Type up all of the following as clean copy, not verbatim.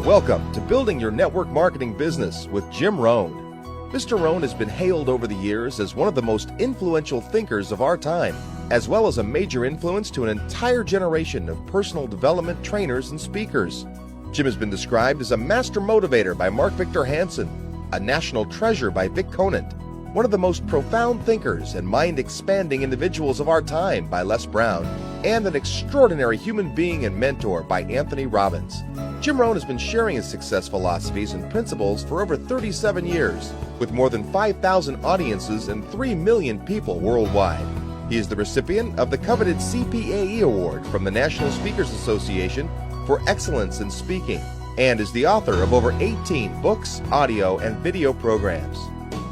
Welcome to Building Your Network Marketing Business with Jim Rohn. Mr. Rohn has been hailed over the years as one of the most influential thinkers of our time, as well as a major influence to an entire generation of personal development trainers and speakers. Jim has been described as a master motivator by Mark Victor Hansen, a national treasure by Vic Conant, one of the most profound thinkers and mind-expanding individuals of our time by Les Brown, and an extraordinary human being and mentor by Anthony Robbins. Jim Rohn has been sharing his success philosophies and principles for over 37 years, with more than 5,000 audiences and 3 million people worldwide. He is the recipient of the coveted CPAE Award from the National Speakers Association for excellence in speaking, and is the author of over 18 books, audio, and video programs.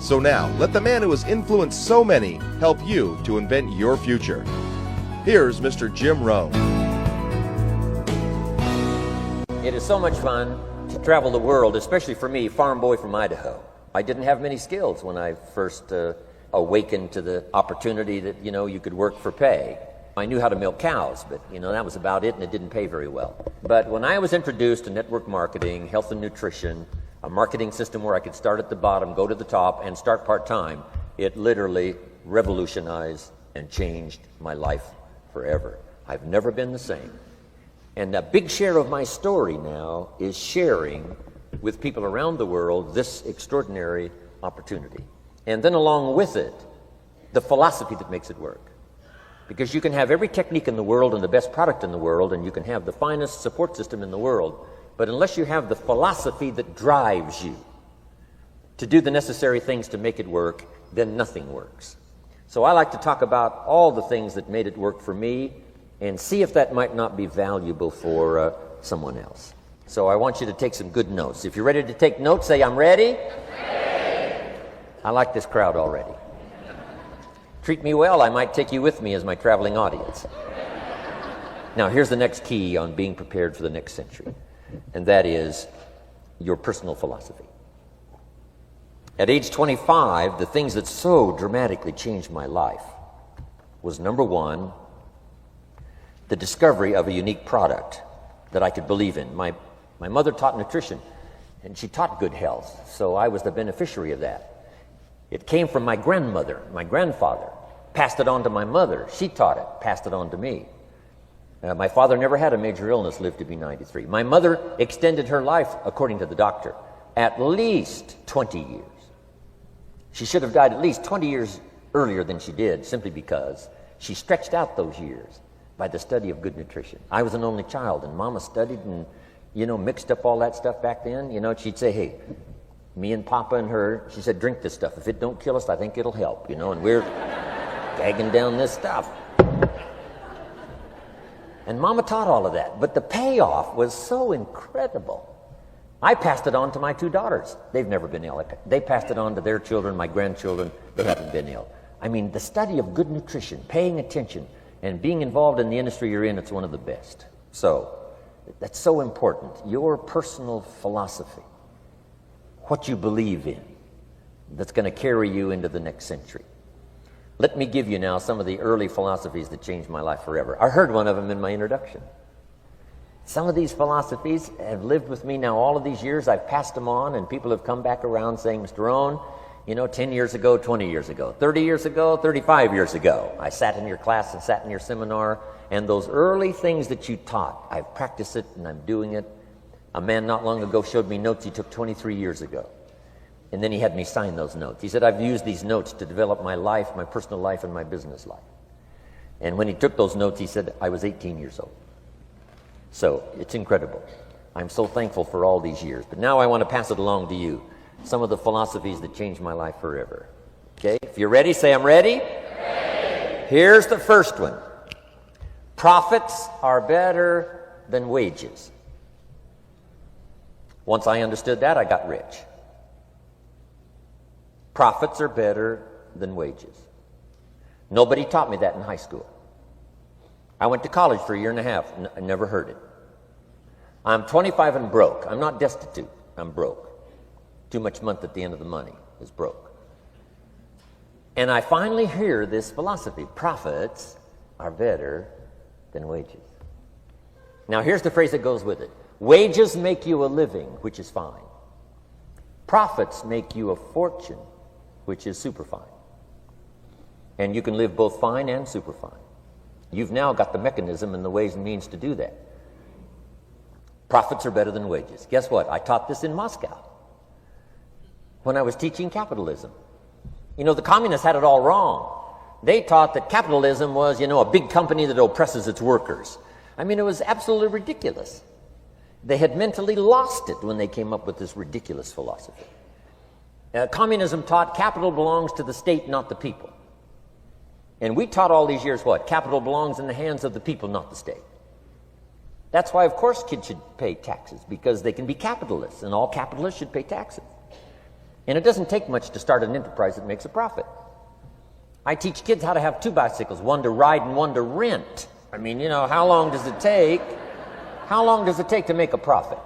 So now, let the man who has influenced so many help you to invent your future. Here's Mr. Jim Rohn. It is so much fun to travel the world, especially for me, farm boy from Idaho. I didn't have many skills when I first awakened to the opportunity that, you could work for pay. I knew how to milk cows, but, that was about it, and it didn't pay very well. But when I was introduced to network marketing, health and nutrition, a marketing system where I could start at the bottom, go to the top, and start part-time, it literally revolutionized and changed my life forever. I've never been the same. And a big share of my story now is sharing with people around the world this extraordinary opportunity. And then along with it, the philosophy that makes it work. Because you can have every technique in the world and the best product in the world, and you can have the finest support system in the world, but unless you have the philosophy that drives you to do the necessary things to make it work, then nothing works. So I like to talk about all the things that made it work for me and see if that might not be valuable for someone else. So I want you to take some good notes. If you're ready to take notes, say, I'm ready. Ready. I like this crowd already. Treat me well, I might take you with me as my traveling audience. Now, here's the next key on being prepared for the next century, and that is your personal philosophy. At age 25, the things that so dramatically changed my life was, number one, the discovery of a unique product that I could believe in. My mother taught nutrition, and she taught good health, so I was the beneficiary of that. It came from my grandmother, my grandfather, passed it on to my mother. She taught it, passed it on to me. My father never had a major illness, lived to be 93. My mother extended her life, according to the doctor, at least 20 years. She should have died at least 20 years earlier than she did, simply because she stretched out those years by the study of good nutrition. I was an only child, and Mama studied and, mixed up all that stuff back then. She'd say, hey, me and Papa and her, she said, drink this stuff. If it don't kill us, I think it'll help, and we're gagging down this stuff. And Mama taught all of that, but the payoff was so incredible. I passed it on to my 2 daughters. They've never been ill. They passed it on to their children, my grandchildren. They haven't been ill. I mean, the study of good nutrition, paying attention, and being involved in the industry you're in, it's one of the best. So, that's so important. Your personal philosophy, what you believe in, that's going to carry you into the next century. Let me give you now some of the early philosophies that changed my life forever. I heard one of them in my introduction. Some of these philosophies have lived with me now all of these years. I've passed them on, and people have come back around saying, Mr. Rohn, 10 years ago, 20 years ago, 30 years ago, 35 years ago, I sat in your class and sat in your seminar, and those early things that you taught, I've practiced it and I'm doing it. A man not long ago showed me notes he took 23 years ago. And then he had me sign those notes. He said, I've used these notes to develop my life, my personal life, and my business life. And when he took those notes, he said, I was 18 years old. So it's incredible. I'm so thankful for all these years. But now I want to pass it along to you. Some of the philosophies that changed my life forever. Okay? If you're ready, say I'm ready. Ready. Here's the first one. Profits are better than wages. Once I understood that, I got rich. Profits are better than wages. Nobody taught me that in high school. I went to college for a year and a half. I never heard it. I'm 25 and broke. I'm not destitute. I'm broke. Too much month at the end of the money is broke. And I finally hear this philosophy. Profits are better than wages. Now here's the phrase that goes with it. Wages make you a living, which is fine. Profits make you a fortune, which is super fine. And you can live both fine and super fine. You've now got the mechanism and the ways and means to do that. Profits are better than wages. Guess what? I taught this in Moscow when I was teaching capitalism. You know, the communists had it all wrong. They taught that capitalism was, a big company that oppresses its workers. I mean, it was absolutely ridiculous. They had mentally lost it when they came up with this ridiculous philosophy. Communism taught capital belongs to the state, not the people. And we taught all these years what? Capital belongs in the hands of the people, not the state. That's why, of course, kids should pay taxes, because they can be capitalists, and all capitalists should pay taxes. And it doesn't take much to start an enterprise that makes a profit. I teach kids how to have 2 bicycles, one to ride and one to rent. I mean, how long does it take? How long does it take to make a profit?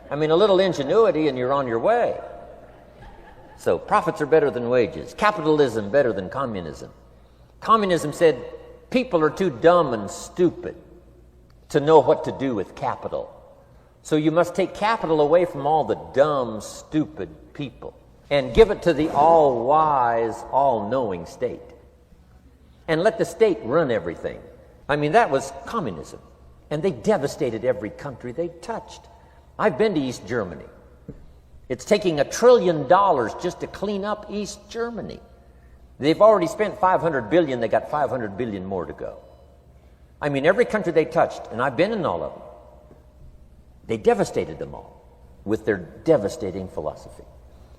I mean, a little ingenuity and you're on your way. So profits are better than wages. Capitalism better than communism. Communism said people are too dumb and stupid to know what to do with capital. So you must take capital away from all the dumb, stupid people and give it to the all-wise, all-knowing state. And let the state run everything. I mean, that was communism. And they devastated every country they touched. I've been to East Germany. It's taking $1 trillion just to clean up East Germany. They've already spent $500 billion. They got $500 billion more to go. I mean, every country they touched, and I've been in all of them, they devastated them all with their devastating philosophy.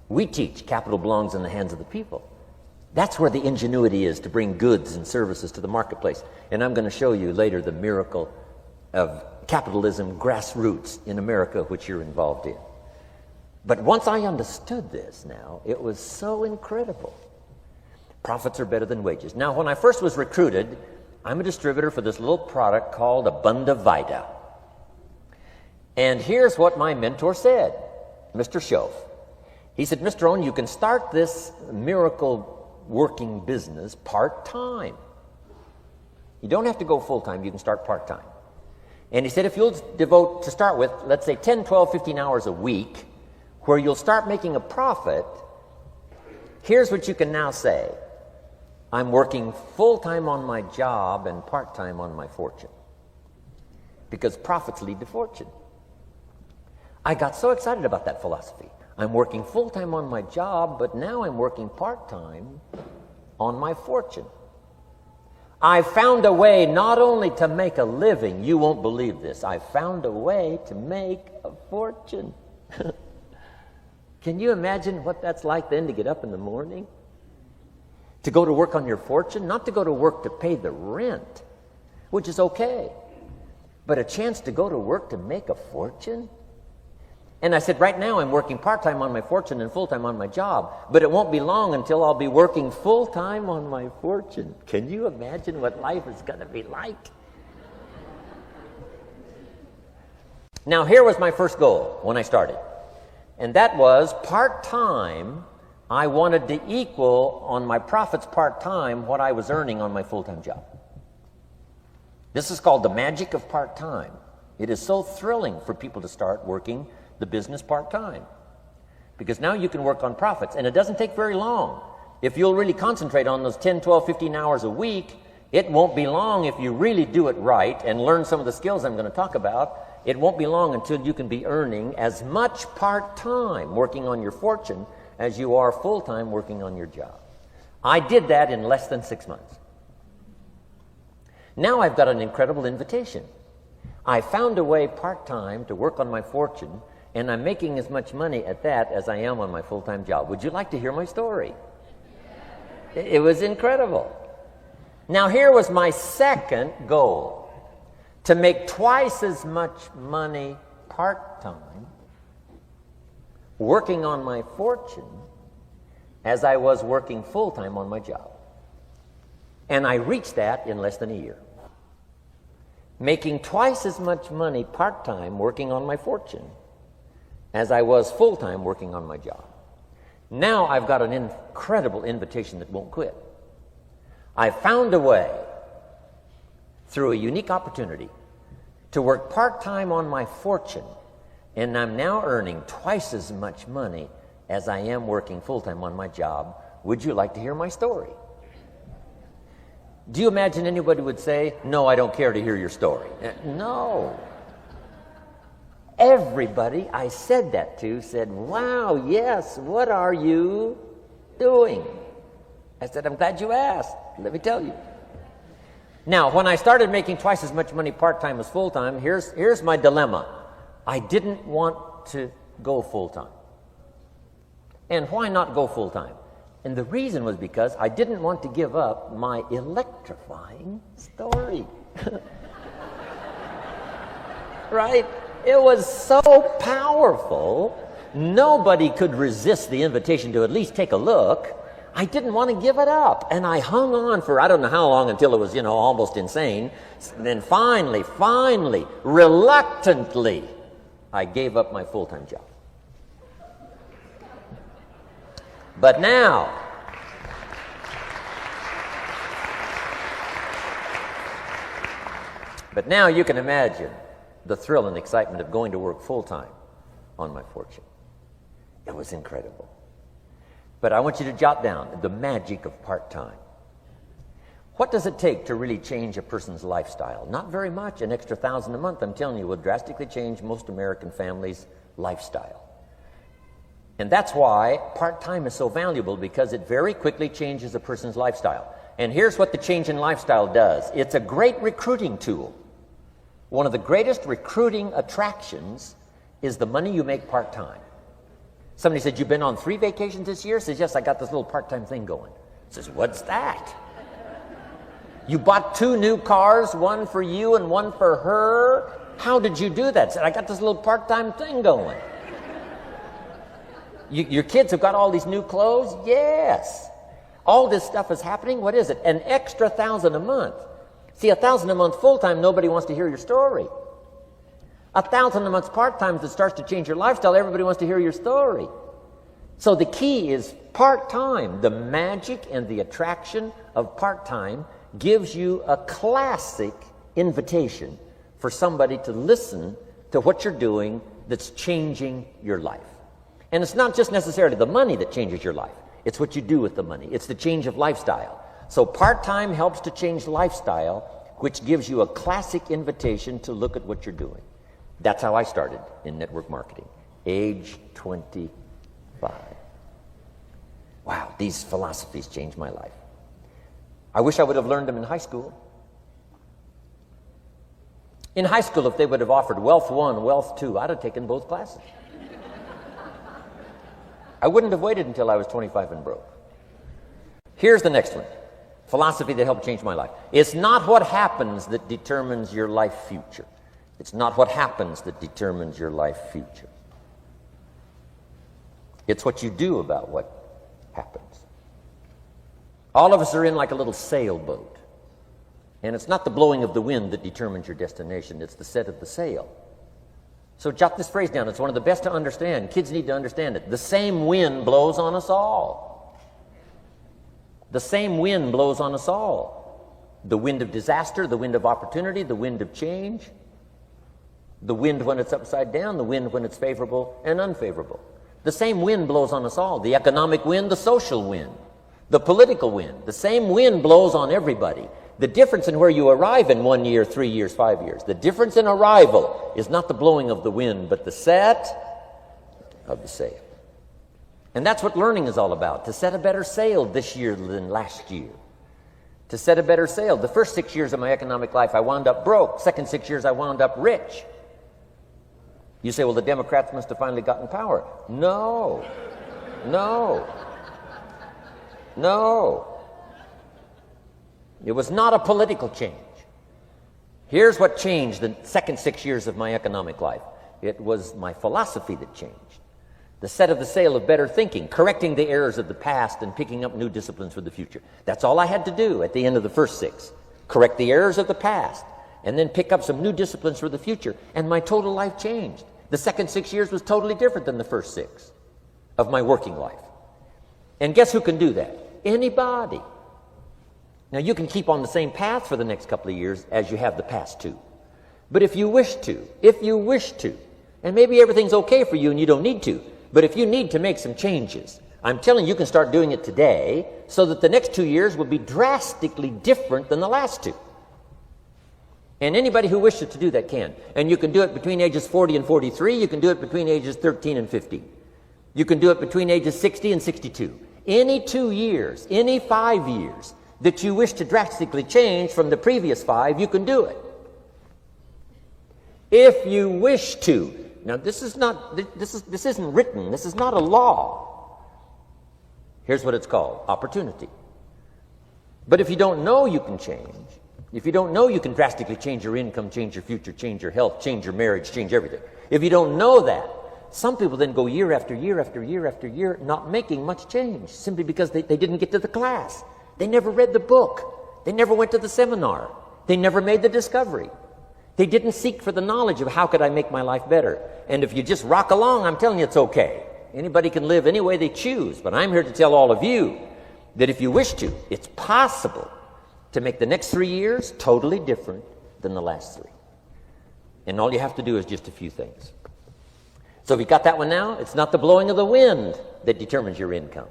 We teach capital belongs in the hands of the people. That's where the ingenuity is to bring goods and services to the marketplace. And I'm going to show you later the miracle of capitalism grassroots in America, which you're involved in. But once I understood this now, it was so incredible. Profits are better than wages. Now, when I first was recruited, I'm a distributor for this little product called Abunda Vita. And here's what my mentor said, Mr. Schoaf. He said, Mr. Rohn, you can start this miracle working business part-time. You don't have to go full-time, you can start part-time. And he said, if you'll devote, to start with, let's say 10, 12, 15 hours a week, where you'll start making a profit, here's what you can now say. I'm working full-time on my job and part-time on my fortune. Because profits lead to fortune. I got so excited about that philosophy. I'm working full-time on my job, but now I'm working part-time on my fortune. I found a way not only to make a living, you won't believe this, I found a way to make a fortune. Can you imagine what that's like then to get up in the morning? To go to work on your fortune? Not to go to work to pay the rent, which is okay, but a chance to go to work to make a fortune? And I said, right now I'm working part-time on my fortune and full-time on my job, but it won't be long until I'll be working full-time on my fortune. Can you imagine what life is going to be like? Now, here was my first goal when I started, and that was part-time. I wanted to equal on my profits part-time what I was earning on my full-time job. This is called the magic of part-time. It is so thrilling for people to start working the business part-time, because now you can work on profits, and it doesn't take very long. If you'll really concentrate on those 10, 12, 15 hours a week, it won't be long if you really do it right and learn some of the skills I'm going to talk about. It won't be long until you can be earning as much part-time working on your fortune as you are full-time working on your job. I did that in less than 6 months. Now I've got an incredible invitation. I found a way part-time to work on my fortune, and I'm making as much money at that as I am on my full-time job. Would you like to hear my story? It was incredible. Now, here was my second goal, to make twice as much money part-time working on my fortune as I was working full-time on my job. And I reached that in less than a year. Making twice as much money part-time working on my fortune as I was full-time working on my job. Now I've got an incredible invitation that won't quit. I found a way, through a unique opportunity, to work part-time on my fortune and I'm now earning twice as much money as I am working full-time on my job. Would you like to hear my story? Do you imagine anybody would say, no, I don't care to hear your story? No. Everybody I said that to said, wow, yes, what are you doing? I said, I'm glad you asked. Let me tell you. Now, when I started making twice as much money part-time as full-time, here's my dilemma. I didn't want to go full-time. And why not go full-time? And the reason was because I didn't want to give up my electrifying story. Right? It was so powerful, nobody could resist the invitation to at least take a look. I didn't want to give it up. And I hung on for I don't know how long until it was, almost insane. Then finally, reluctantly, I gave up my full-time job. But now, you can imagine the thrill and excitement of going to work full-time on my fortune. It was incredible. But I want you to jot down the magic of part-time. What does it take to really change a person's lifestyle? Not very much. An extra $1,000 a month, I'm telling you, will drastically change most American families' lifestyle. And that's why part-time is so valuable, because it very quickly changes a person's lifestyle. And here's what the change in lifestyle does. It's a great recruiting tool. One of the greatest recruiting attractions is the money you make part-time. Somebody said, you've been on 3 vacations this year? Says, yes, I got this little part-time thing going. Says, what's that? You bought 2 new cars, one for you and one for her? How did you do that? Said, I got this little part-time thing going. Your kids have got all these new clothes? Yes. All this stuff is happening. What is it? An extra $1,000 a month. See, $1,000 a month full-time, nobody wants to hear your story. $1,000 a month part-time that starts to change your lifestyle, everybody wants to hear your story. So the key is part-time. The magic and the attraction of part-time gives you a classic invitation for somebody to listen to what you're doing that's changing your life. And it's not just necessarily the money that changes your life. It's what you do with the money. It's the change of lifestyle. So part-time helps to change lifestyle, which gives you a classic invitation to look at what you're doing. That's how I started in network marketing, age 25. Wow, these philosophies changed my life. I wish I would have learned them in high school. In high school, if they would have offered Wealth 1, Wealth 2, I'd have taken both classes. I wouldn't have waited until I was 25 and broke. Here's the next one. Philosophy that helped change my life. It's not what happens that determines your life future. It's not what happens that determines your life future. It's what you do about what happens. All of us are in like a little sailboat. And it's not the blowing of the wind that determines your destination. It's the set of the sail. So jot this phrase down. It's one of the best to understand. Kids need to understand it. The same wind blows on us all. The same wind blows on us all. The wind of disaster, the wind of opportunity, the wind of change. The wind when it's upside down, the wind when it's favorable and unfavorable. The same wind blows on us all. The economic wind, the social wind, the political wind. The same wind blows on everybody. The difference in where you arrive in 1 year, 3 years, 5 years, the difference in arrival is not the blowing of the wind, but the set of the sail. And that's what learning is all about, to set a better sail this year than last year. To set a better sail. The first 6 years of my economic life, I wound up broke. Second 6 years, I wound up rich. You say, well, the Democrats must have finally gotten power. No. It was not a political change. Here's what changed the second 6 years of my economic life. It was my philosophy that changed. The set of the sail of better thinking, correcting the errors of the past and picking up new disciplines for the future. That's all I had to do at the end of the first 6. Correct the errors of the past and then pick up some new disciplines for the future. And my total life changed. The second 6 years was totally different than the first 6 of my working life. And guess who can do that? Anybody. Now, you can keep on the same path for the next couple of years as you have the past 2. But if you wish to, And maybe everything's okay for you and you don't need to. But if you need to make some changes, I'm telling you, you can start doing it today so that the next 2 years will be drastically different than the last 2. And anybody who wishes to do that can. And you can do it between ages 40 and 43. You can do it between ages 13 and 15. You can do it between ages 60 and 62. Any 2 years, any 5 years that you wish to drastically change from the previous 5, you can do it. If you wish to. Now, this isn't written. This is not a law. Here's what it's called: opportunity. But if you don't know you can change, if you don't know you can drastically change your income, change your future, change your health, change your marriage, change everything, if you don't know that, some people then go year after year after year after year not making much change simply because they didn't get to the class. They never read the book. They never went to the seminar. They never made the discovery. They didn't seek for the knowledge of how could I make my life better. And if you just rock along, I'm telling you it's okay. Anybody can live any way they choose. But I'm here to tell all of you that if you wish to, it's possible to make the next 3 years totally different than the last 3. And all you have to do is just a few things. So if you got that one now, it's not the blowing of the wind that determines your income.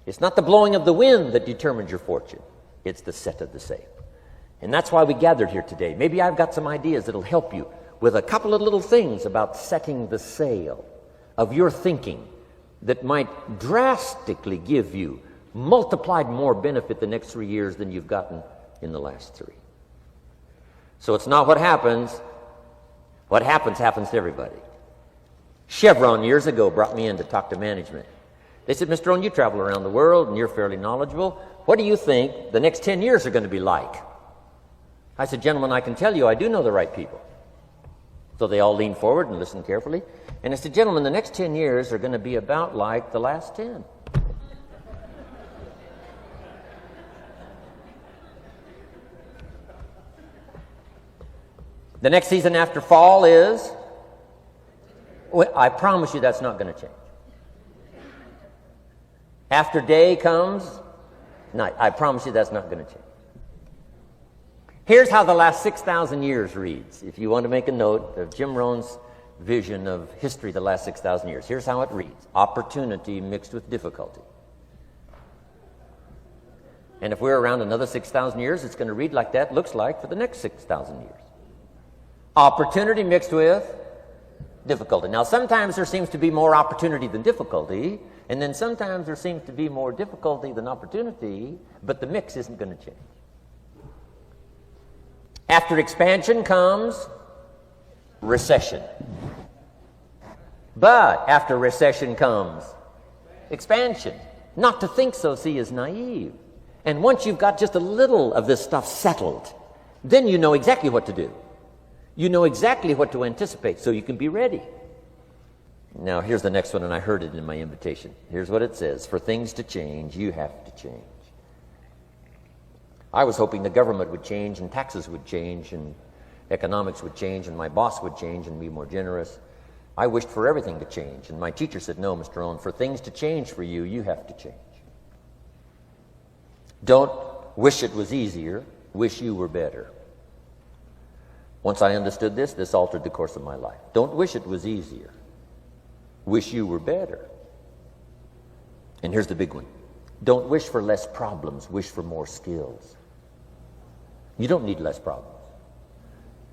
It's not the blowing of the wind that determines your fortune. It's the set of the sail. And that's why we gathered here today. Maybe I've got some ideas that'll help you with a couple of little things about setting the sail of your thinking that might drastically give you multiplied more benefit the next 3 years than you've gotten in the last 3. So it's not what happens. What happens to everybody. Chevron years ago brought me in to talk to management. They said, Mr. Rohn, you travel around the world and you're fairly knowledgeable. What do you think the next 10 years are going to be like? I said, gentlemen, I can tell you I do know the right people. So they all leaned forward and listened carefully. And I said, gentlemen, the next 10 years are going to be about like the last 10. The next season after fall is, well, I promise you that's not going to change. After day comes night. I promise you that's not going to change. Here's how the last 6,000 years reads. If you want to make a note of Jim Rohn's vision of history the last 6,000 years, here's how it reads. Opportunity mixed with difficulty. And if we're around another 6,000 years, it's going to read like that looks like for the next 6,000 years. Opportunity mixed with difficulty. Now, sometimes there seems to be more opportunity than difficulty, and then sometimes there seems to be more difficulty than opportunity, but the mix isn't going to change. After expansion comes recession. But after recession comes expansion. Not to think so, see, is naive. And once you've got just a little of this stuff settled, then you know exactly what to do. You know exactly what to anticipate, so you can be ready. Now, here's the next one, and I heard it in my invitation. Here's what it says. For things to change, you have to change. I was hoping the government would change, and taxes would change, and economics would change, and my boss would change and be more generous. I wished for everything to change, and my teacher said, no, Mr. Rohn, for things to change for you, you have to change. Don't wish it was easier, wish you were better. Once I understood this, this altered the course of my life. Don't wish it was easier. Wish you were better. And here's the big one. Don't wish for less problems. Wish for more skills. You don't need less problems.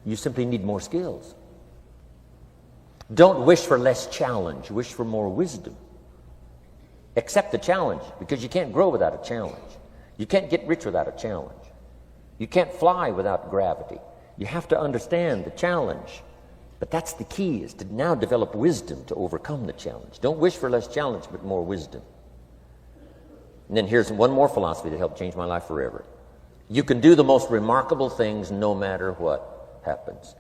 You simply need more skills. Don't wish for less challenge. Wish for more wisdom. Accept the challenge, because you can't grow without a challenge. You can't get rich without a challenge. You can't fly without gravity. You have to understand the challenge. But that's the key, is to now develop wisdom to overcome the challenge. Don't wish for less challenge, but more wisdom. And then here's one more philosophy that helped change my life forever. You can do the most remarkable things no matter what happens.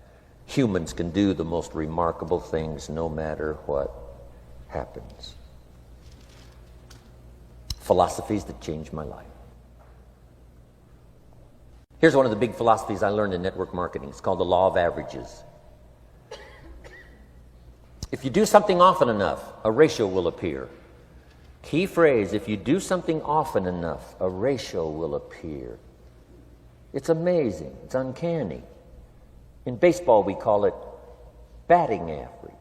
Humans can do the most remarkable things no matter what happens. Philosophies that changed my life. Here's one of the big philosophies I learned in network marketing. It's called the law of averages. If you do something often enough, a ratio will appear. Key phrase, if you do something often enough, a ratio will appear. It's amazing. It's uncanny. In baseball, we call it batting average.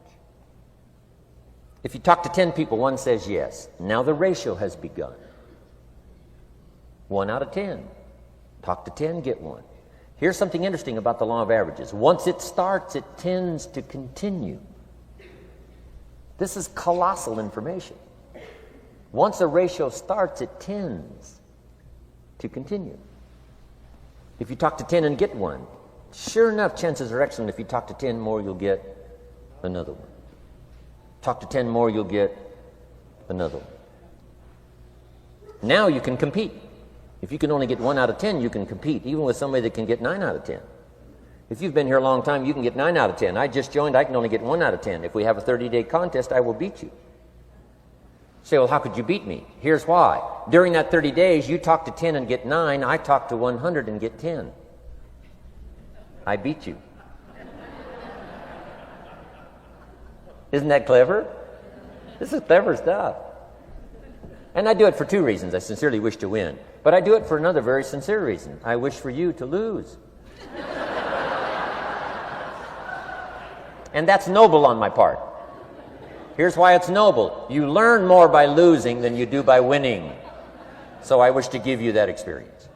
If you talk to 10 people, one says yes. Now the ratio has begun. 1 out of 10. Talk to 10, get 1. Here's something interesting about the law of averages. Once it starts, it tends to continue. This is colossal information. Once a ratio starts, it tends to continue. If you talk to 10 and get 1, sure enough, chances are excellent if you talk to 10 more, you'll get another one. Talk to 10 more, you'll get another one. Now you can compete. If you can only get 1 out of 10, you can compete, even with somebody that can get 9 out of 10. If you've been here a long time, you can get 9 out of 10. I just joined, I can only get 1 out of 10. If we have a 30-day contest, I will beat you. Say, well, how could you beat me? Here's why. During that 30 days, you talk to 10 and get 9. I talk to 100 and get 10. I beat you. Isn't that clever? This is clever stuff. And I do it for 2 reasons. I sincerely wish to win. But I do it for another very sincere reason. I wish for you to lose. And that's noble on my part. Here's why it's noble. You learn more by losing than you do by winning. So I wish to give you that experience.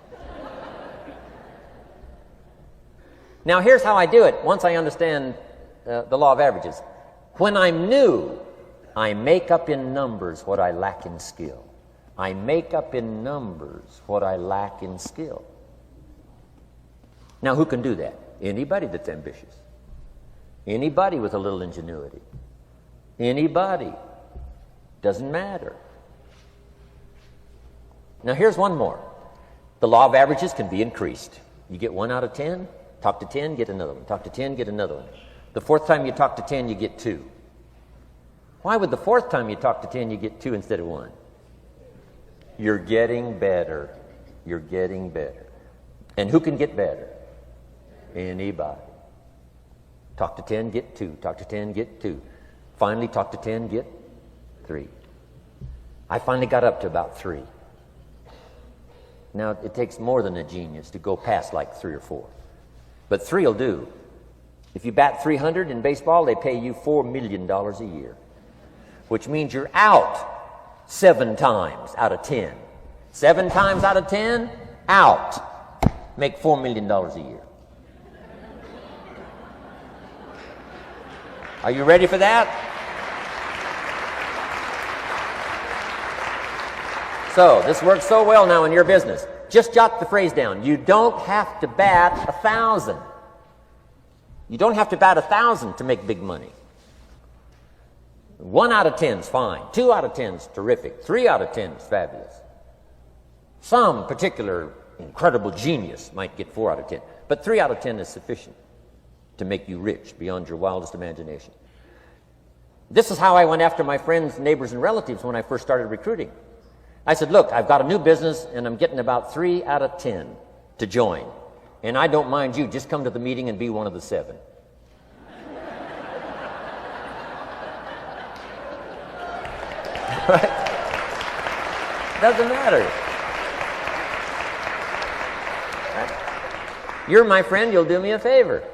Now here's how I do it once I understand the law of averages. When I'm new, I make up in numbers what I lack in skill. I make up in numbers what I lack in skill. Now, who can do that? Anybody that's ambitious. Anybody with a little ingenuity. Anybody. Doesn't matter. Now, here's one more. The law of averages can be increased. You get 1 out of 10, talk to 10, get another one. Talk to 10, get another one. The 4th time you talk to 10, you get 2. Why would the 4th time you talk to 10, you get 2 instead of 1? You're getting better. You're getting better. And who can get better? Anybody. Talk to 10, get 2. Talk to 10, get 2. Finally, talk to 10, get 3. I finally got up to about 3. Now, it takes more than a genius to go past like 3 or 4. But 3 will do. If you bat 300 in baseball, they pay you $4 million a year, which means you're out 7 times out of 10. 7 times out of 10, out. Make $4 million a year. Are you ready for that? So, this works so well now in your business. Just jot the phrase down. You don't have to bat 1,000. You don't have to bat 1,000 to make big money. 1 out of 10 is fine. 2 out of 10 is terrific. 3 out of 10 is fabulous. Some particular incredible genius might get 4 out of 10. But 3 out of 10 is sufficient to make you rich beyond your wildest imagination. This is how I went after my friends, neighbors, and relatives when I first started recruiting. I said, look, I've got a new business, and I'm getting about 3 out of 10 to join. And I don't mind you. Just come to the meeting and be one of the 7. Right? Doesn't matter. Right? You're my friend, you'll do me a favor.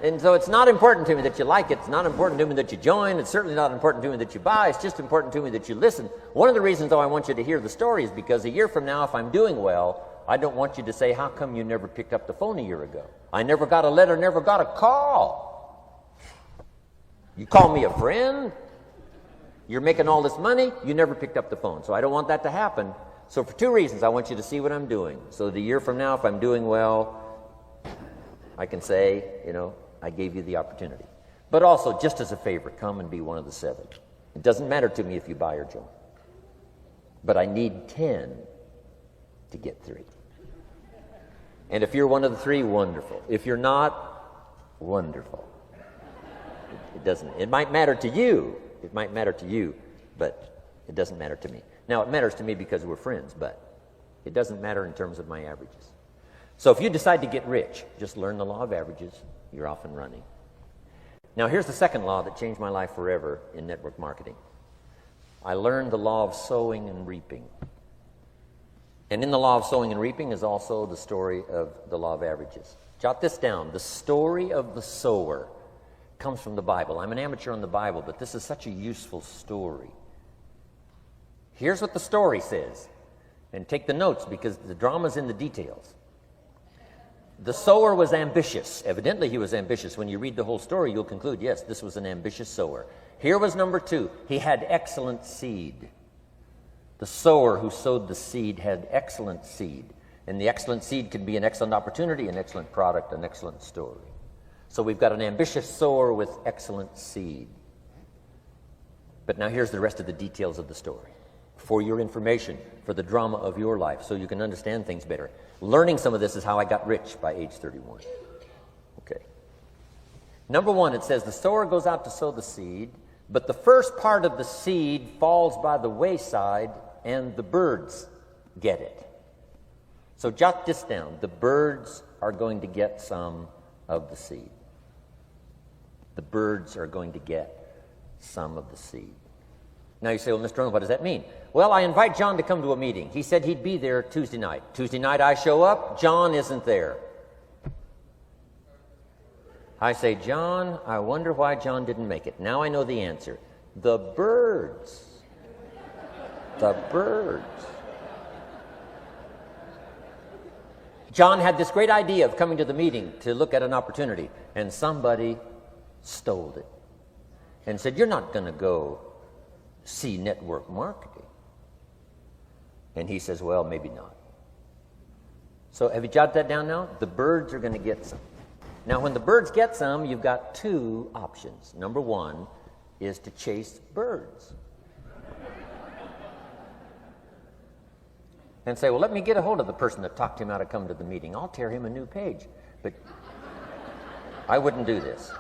And so it's not important to me that you like it. It's not important to me that you join. It's certainly not important to me that you buy. It's just important to me that you listen. One of the reasons, though, I want you to hear the story is because a year from now, if I'm doing well, I don't want you to say, how come you never picked up the phone a year ago? I never got a letter, never got a call. You call me a friend? You're making all this money, you never picked up the phone. So I don't want that to happen. So for 2 reasons, I want you to see what I'm doing. So the year from now, if I'm doing well, I can say, you know, I gave you the opportunity. But also, just as a favor, come and be one of the 7. It doesn't matter to me if you buy or join. But I need 10 to get 3. And if you're one of the 3, wonderful. If you're not, wonderful. It doesn't. It might matter to you. It might matter to you, but it doesn't matter to me. Now, it matters to me because we're friends, but it doesn't matter in terms of my averages. So if you decide to get rich, just learn the law of averages. You're off and running. Now, here's the second law that changed my life forever in network marketing. I learned the law of sowing and reaping. And in the law of sowing and reaping is also the story of the law of averages. Jot this down. The story of the sower comes from the Bible. I'm an amateur on the Bible, but this is such a useful story. Here's what the story says. And take the notes because the drama's in the details. The sower was ambitious. Evidently, he was ambitious. When you read the whole story, you'll conclude, yes, this was an ambitious sower. Here was number 2. He had excellent seed. The sower who sowed the seed had excellent seed. And the excellent seed can be an excellent opportunity, an excellent product, an excellent story. So we've got an ambitious sower with excellent seed. But now here's the rest of the details of the story. For your information, for the drama of your life, so you can understand things better. Learning some of this is how I got rich by age 31. Okay. Number 1, it says the sower goes out to sow the seed, but the first part of the seed falls by the wayside and the birds get it. So jot this down. The birds are going to get some of the seed. The birds are going to get some of the seed. Now you say, well, Mr. Rohn, what does that mean? Well, I invite John to come to a meeting. He said he'd be there Tuesday night. Tuesday night I show up, John isn't there. I say, John, I wonder why John didn't make it. Now I know the answer. The birds. The birds. John had this great idea of coming to the meeting to look at an opportunity, and somebody stole it and said, you're not going to go see network marketing. And he says, well, maybe not. So have you jotted that down now? The birds are going to get some. Now, when the birds get some, you've got 2 options. Number 1 is to chase birds. And say, well, let me get a hold of the person that talked him out of coming to the meeting. I'll tear him a new page. But I wouldn't do this.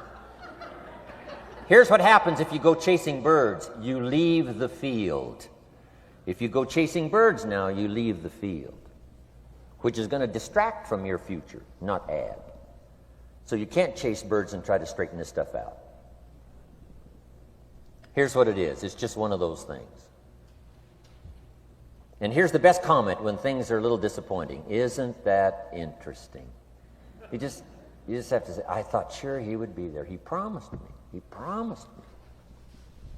Here's what happens if you go chasing birds. You leave the field. If you go chasing birds now, you leave the field, which is going to distract from your future, not add. So you can't chase birds and try to straighten this stuff out. Here's what it is. It's just one of those things. And here's the best comment when things are a little disappointing. Isn't that interesting? You just have to say, I thought sure he would be there. He promised me. He promised me.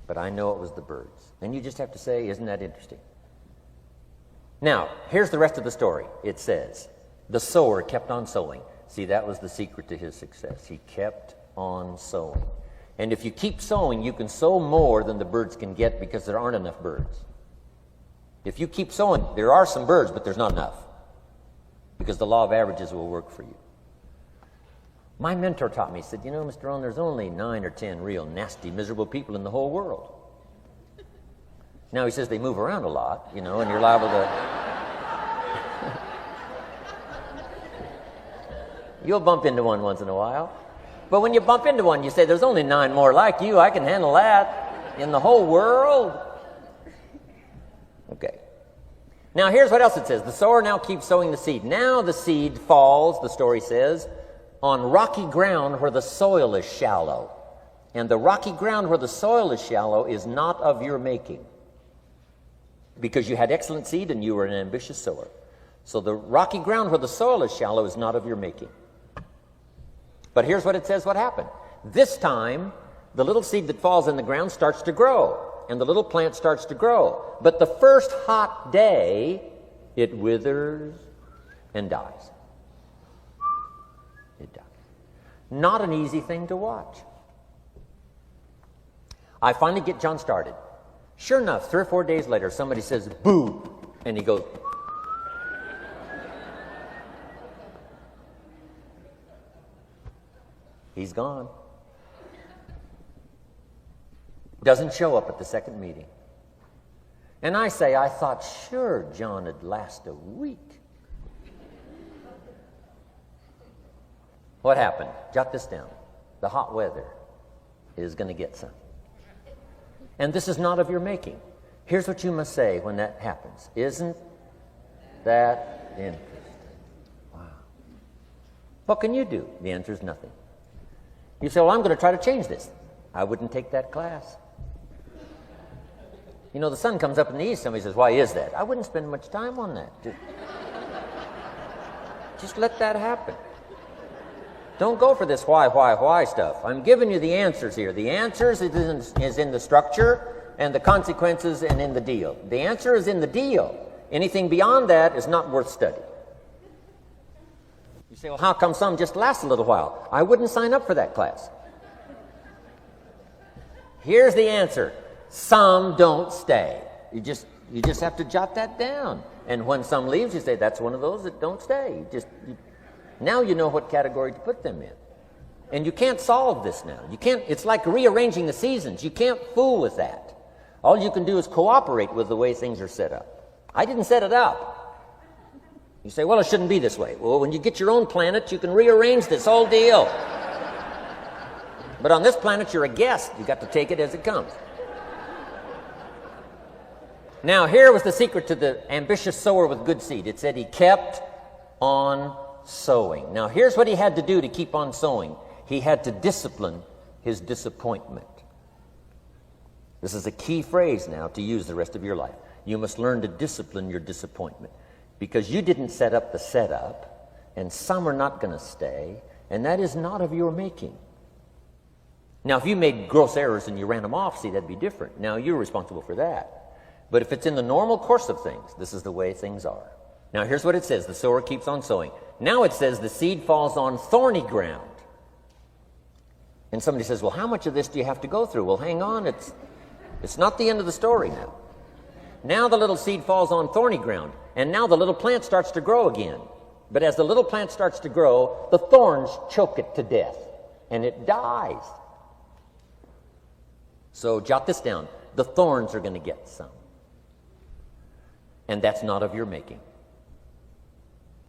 But I know it was the birds. And you just have to say, isn't that interesting? Now, here's the rest of the story. It says, the sower kept on sowing. See, that was the secret to his success. He kept on sowing. And if you keep sowing, you can sow more than the birds can get because there aren't enough birds. If you keep sowing, there are some birds, but there's not enough because the law of averages will work for you. My mentor taught me, he said, you know, Mr. Rohn, there's only 9 or 10 real nasty, miserable people in the whole world. Now, he says they move around a lot, you know, and you're liable to... You'll bump into one once in a while. But when you bump into one, you say, there's only 9 more like you. I can handle that in the whole world. Okay. Now, here's what else it says. The sower now keeps sowing the seed. Now the seed falls, the story says, on rocky ground where the soil is shallow. And the rocky ground where the soil is shallow is not of your making, because you had excellent seed and you were an ambitious sower. So the rocky ground where the soil is shallow is not of your making. But here's what it says what happened. This time, the little seed that falls in the ground starts to grow, and the little plant starts to grow. But the first hot day, it withers and dies. It dies. Not an easy thing to watch. I finally get John started. Sure enough, 3 or 4 days later, somebody says, boo, and he goes, he's gone. Doesn't show up at the second meeting. And I say, I thought sure John would last a week. What happened? Jot this down. The hot weather is going to get some. And this is not of your making. Here's what you must say when that happens. Isn't that interesting? Wow. What can you do? The answer is nothing. You say, well, I'm going to try to change this. I wouldn't take that class. You know, the sun comes up in the east. Somebody says, why is that? I wouldn't spend much time on that. Just let that happen. Don't go for this why stuff. I'm giving you the answers here. The answers is in the structure, and the consequences and in the deal. The answer is in the deal. Anything beyond that is not worth study. You say, well, how come some just last a little while? I wouldn't sign up for that class. Here's the answer. Some don't stay. You just have to jot that down. And when some leaves, you say, that's one of those that don't stay. Now you know what category to put them in. And you can't solve this now. You can't. It's like rearranging the seasons. You can't fool with that. All you can do is cooperate with the way things are set up. I didn't set it up. You say, well, it shouldn't be this way. Well, when you get your own planet, you can rearrange this whole deal. But on this planet, you're a guest. You got to take it as it comes. Now, here was the secret to the ambitious sower with good seed. It said he kept on sowing. Now, here's what he had to do to keep on sowing. He had to discipline his disappointment. This is a key phrase now to use the rest of your life. You must learn to discipline your disappointment, because you didn't set up the setup, and some are not going to stay, and that is not of your making. Now, if you made gross errors and you ran them off, see, that'd be different. Now, you're responsible for that. But if it's in the normal course of things, this is the way things are. Now, here's what it says. The sower keeps on sowing. Now it says the seed falls on thorny ground. And somebody says, well, how much of this do you have to go through? Well, hang on. It's not the end of the story now. Now the little seed falls on thorny ground. And now the little plant starts to grow again. But as the little plant starts to grow, the thorns choke it to death. And it dies. So jot this down. The thorns are going to get some. And that's not of your making.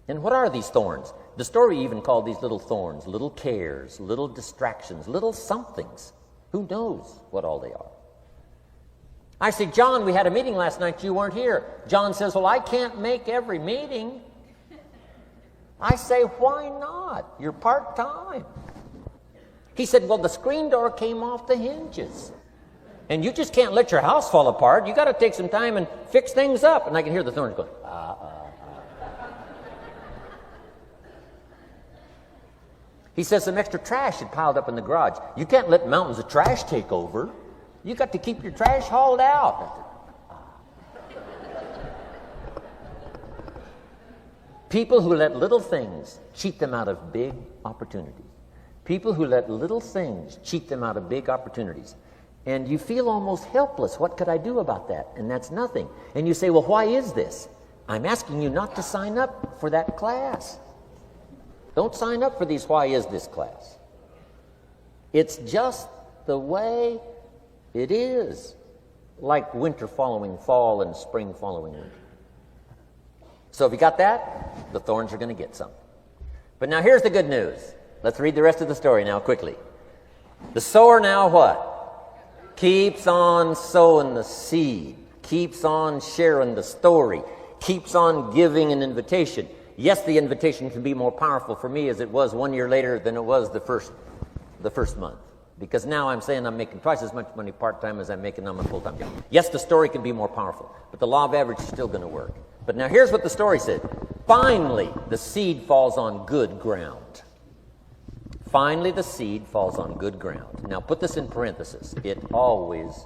And what are these thorns? The story even called these little thorns, little cares, little distractions, little somethings. Who knows what all they are? I say, John, we had a meeting last night. You weren't here. John says, well, I can't make every meeting. I say, why not? You're part-time. He said, well, the screen door came off the hinges. And you just can't let your house fall apart. You got to take some time and fix things up. And I can hear the thorns going, He says some extra trash had piled up in the garage. You can't let mountains of trash take over. You got to keep your trash hauled out. People who let little things cheat them out of big opportunities. People who let little things cheat them out of big opportunities. And you feel almost helpless. What could I do about that? And that's nothing. And you say, well, why is this? I'm asking you not to sign up for that class. Don't sign up for these why is this class. It's just the way it is. Like winter following fall and spring following winter. So if you got that, the thorns are going to get some. But now here's the good news. Let's read the rest of the story now quickly. The sower now what? Keeps on sowing the seed, keeps on sharing the story, keeps on giving an invitation. Yes, the invitation can be more powerful for me as it was 1 year later than it was the first month. Because now I'm saying I'm making twice as much money part-time as I'm making on my full-time job. Yes, the story can be more powerful, but the law of average is still going to work. But now here's what the story said. Finally, the seed falls on good ground. Finally, the seed falls on good ground. Now, put this in parentheses. It always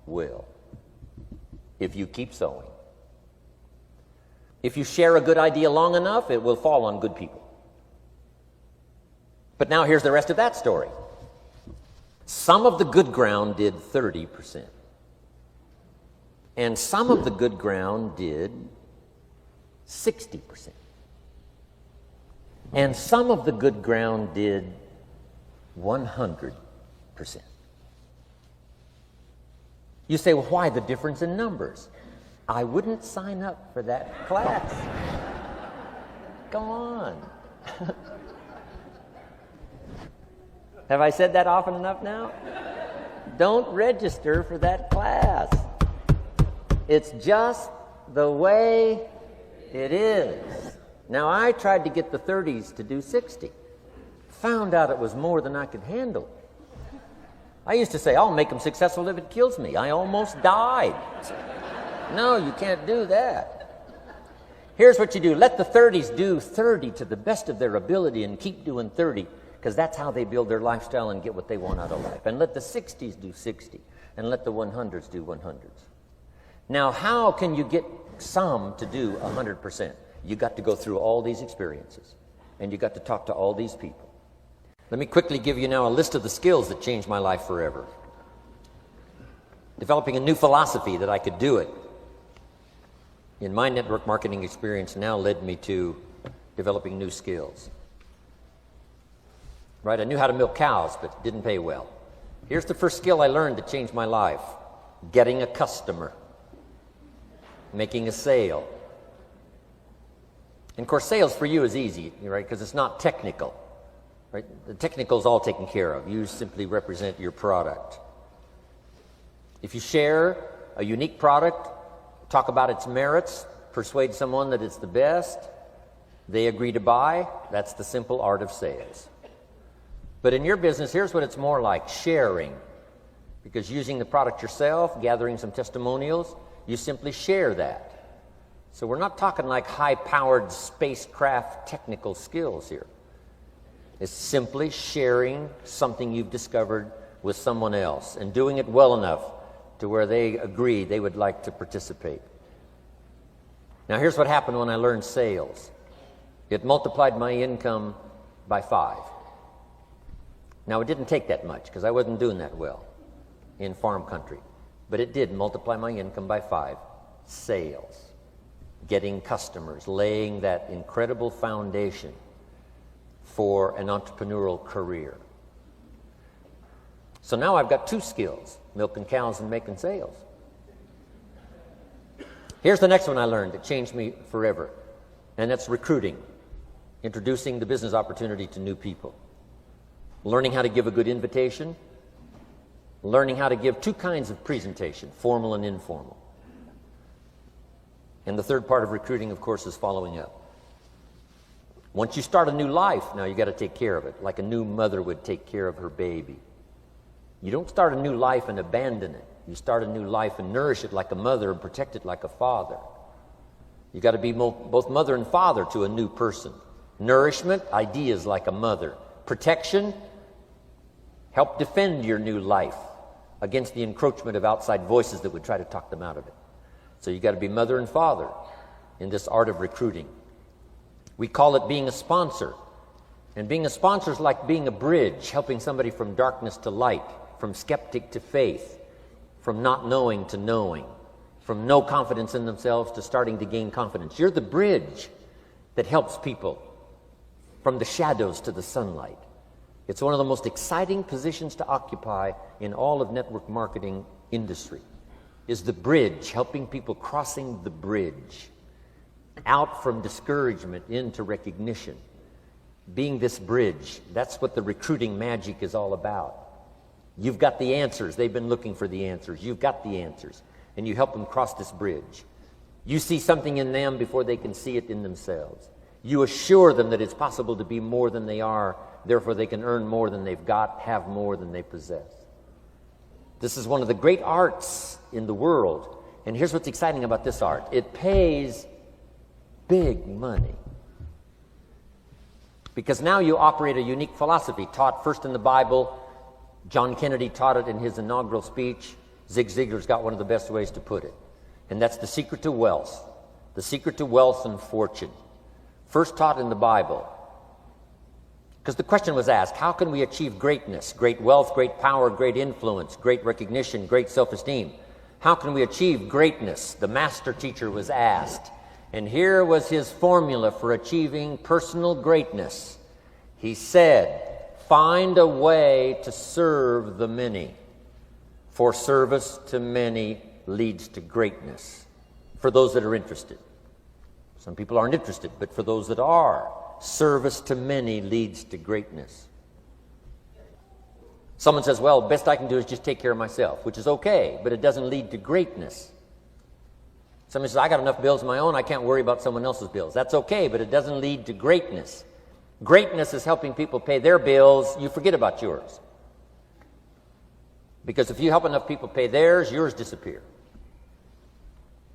will, if you keep sowing. If you share a good idea long enough, it will fall on good people. But now here's the rest of that story. Some of the good ground did 30%. And some of the good ground did 60%. And some of the good ground did 100%. You say, well, why the difference in numbers? I wouldn't sign up for that class. Go on. Have I said that often enough now? Don't register for that class. It's just the way it is. Now, I tried to get the 30s to do 60. Found out it was more than I could handle. I used to say, I'll make them successful if it kills me. I almost died. No, you can't do that. Here's what you do. Let the 30s do 30 to the best of their ability and keep doing 30. because that's how they build their lifestyle and get what they want out of life. And let the 60s do 60, and let the 100s do 100s. Now, how can you get some to do 100%? You got to go through all these experiences, and you got to talk to all these people. Let me quickly give you now a list of the skills that changed my life forever. Developing a new philosophy that I could do it in my network marketing experience now led me to developing new skills. Right? I knew how to milk cows, but it didn't pay well. Here's the first skill I learned that changed my life: getting a customer, making a sale. And of course, sales for you is easy, right? Because it's not technical, right? The technical is all taken care of. You simply represent your product. If you share a unique product, talk about its merits, persuade someone that it's the best, they agree to buy, that's the simple art of sales. But in your business, here's what it's more like: sharing. Because using the product yourself, gathering some testimonials, you simply share that. So we're not talking like high-powered spacecraft technical skills here. It's simply sharing something you've discovered with someone else and doing it well enough to where they agree they would like to participate. Now here's what happened when I learned sales. It multiplied my income by 5. Now it didn't take that much because I wasn't doing that well in farm country, but it did multiply my income by 5. Sales, getting customers, laying that incredible foundation for an entrepreneurial career. So now I've got 2 skills: milking cows and making sales. Here's the next one I learned that changed me forever, and that's recruiting, introducing the business opportunity to new people, learning how to give a good invitation, learning how to give 2 kinds of presentation, formal and informal. And the third part of recruiting, of course, is following up. Once you start a new life, now you got to take care of it, like a new mother would take care of her baby. You don't start a new life and abandon it. You start a new life and nourish it like a mother and protect it like a father. You got to be both mother and father to a new person. Nourishment, ideas like a mother. Protection, help defend your new life against the encroachment of outside voices that would try to talk them out of it. So you got to be mother and father in this art of recruiting. We call it being a sponsor. And being a sponsor is like being a bridge, helping somebody from darkness to light, from skeptic to faith, from not knowing to knowing, from no confidence in themselves to starting to gain confidence. You're the bridge that helps people from the shadows to the sunlight. It's one of the most exciting positions to occupy in all of network marketing industry, is the bridge, helping people crossing the bridge out from discouragement into recognition. Being this bridge, that's what the recruiting magic is all about. You've got the answers. They've been looking for the answers. You've got the answers, and you help them cross this bridge. You see something in them before they can see it in themselves. You assure them that it's possible to be more than they are, therefore they can earn more than they've got, have more than they possess. This is one of the great arts in the world, and here's what's exciting about this art. It pays big money. Because now you operate a unique philosophy taught first in the Bible. John Kennedy taught it in his inaugural speech. Zig Ziglar's got one of the best ways to put it. And that's the secret to wealth. The secret to wealth and fortune. First taught in the Bible. Because the question was asked, how can we achieve greatness, great wealth, great power, great influence, great recognition, great self-esteem? How can we achieve greatness? The master teacher was asked. And here was his formula for achieving personal greatness. He said, find a way to serve the many, for service to many leads to greatness. For those that are interested. Some people aren't interested, but for those that are, service to many leads to greatness. Someone says, well, best I can do is just take care of myself, which is okay, but it doesn't lead to greatness. Somebody says, I got enough bills of my own, I can't worry about someone else's bills. That's okay, but it doesn't lead to greatness. Greatness is helping people pay their bills. You forget about yours. Because if you help enough people pay theirs, yours disappear.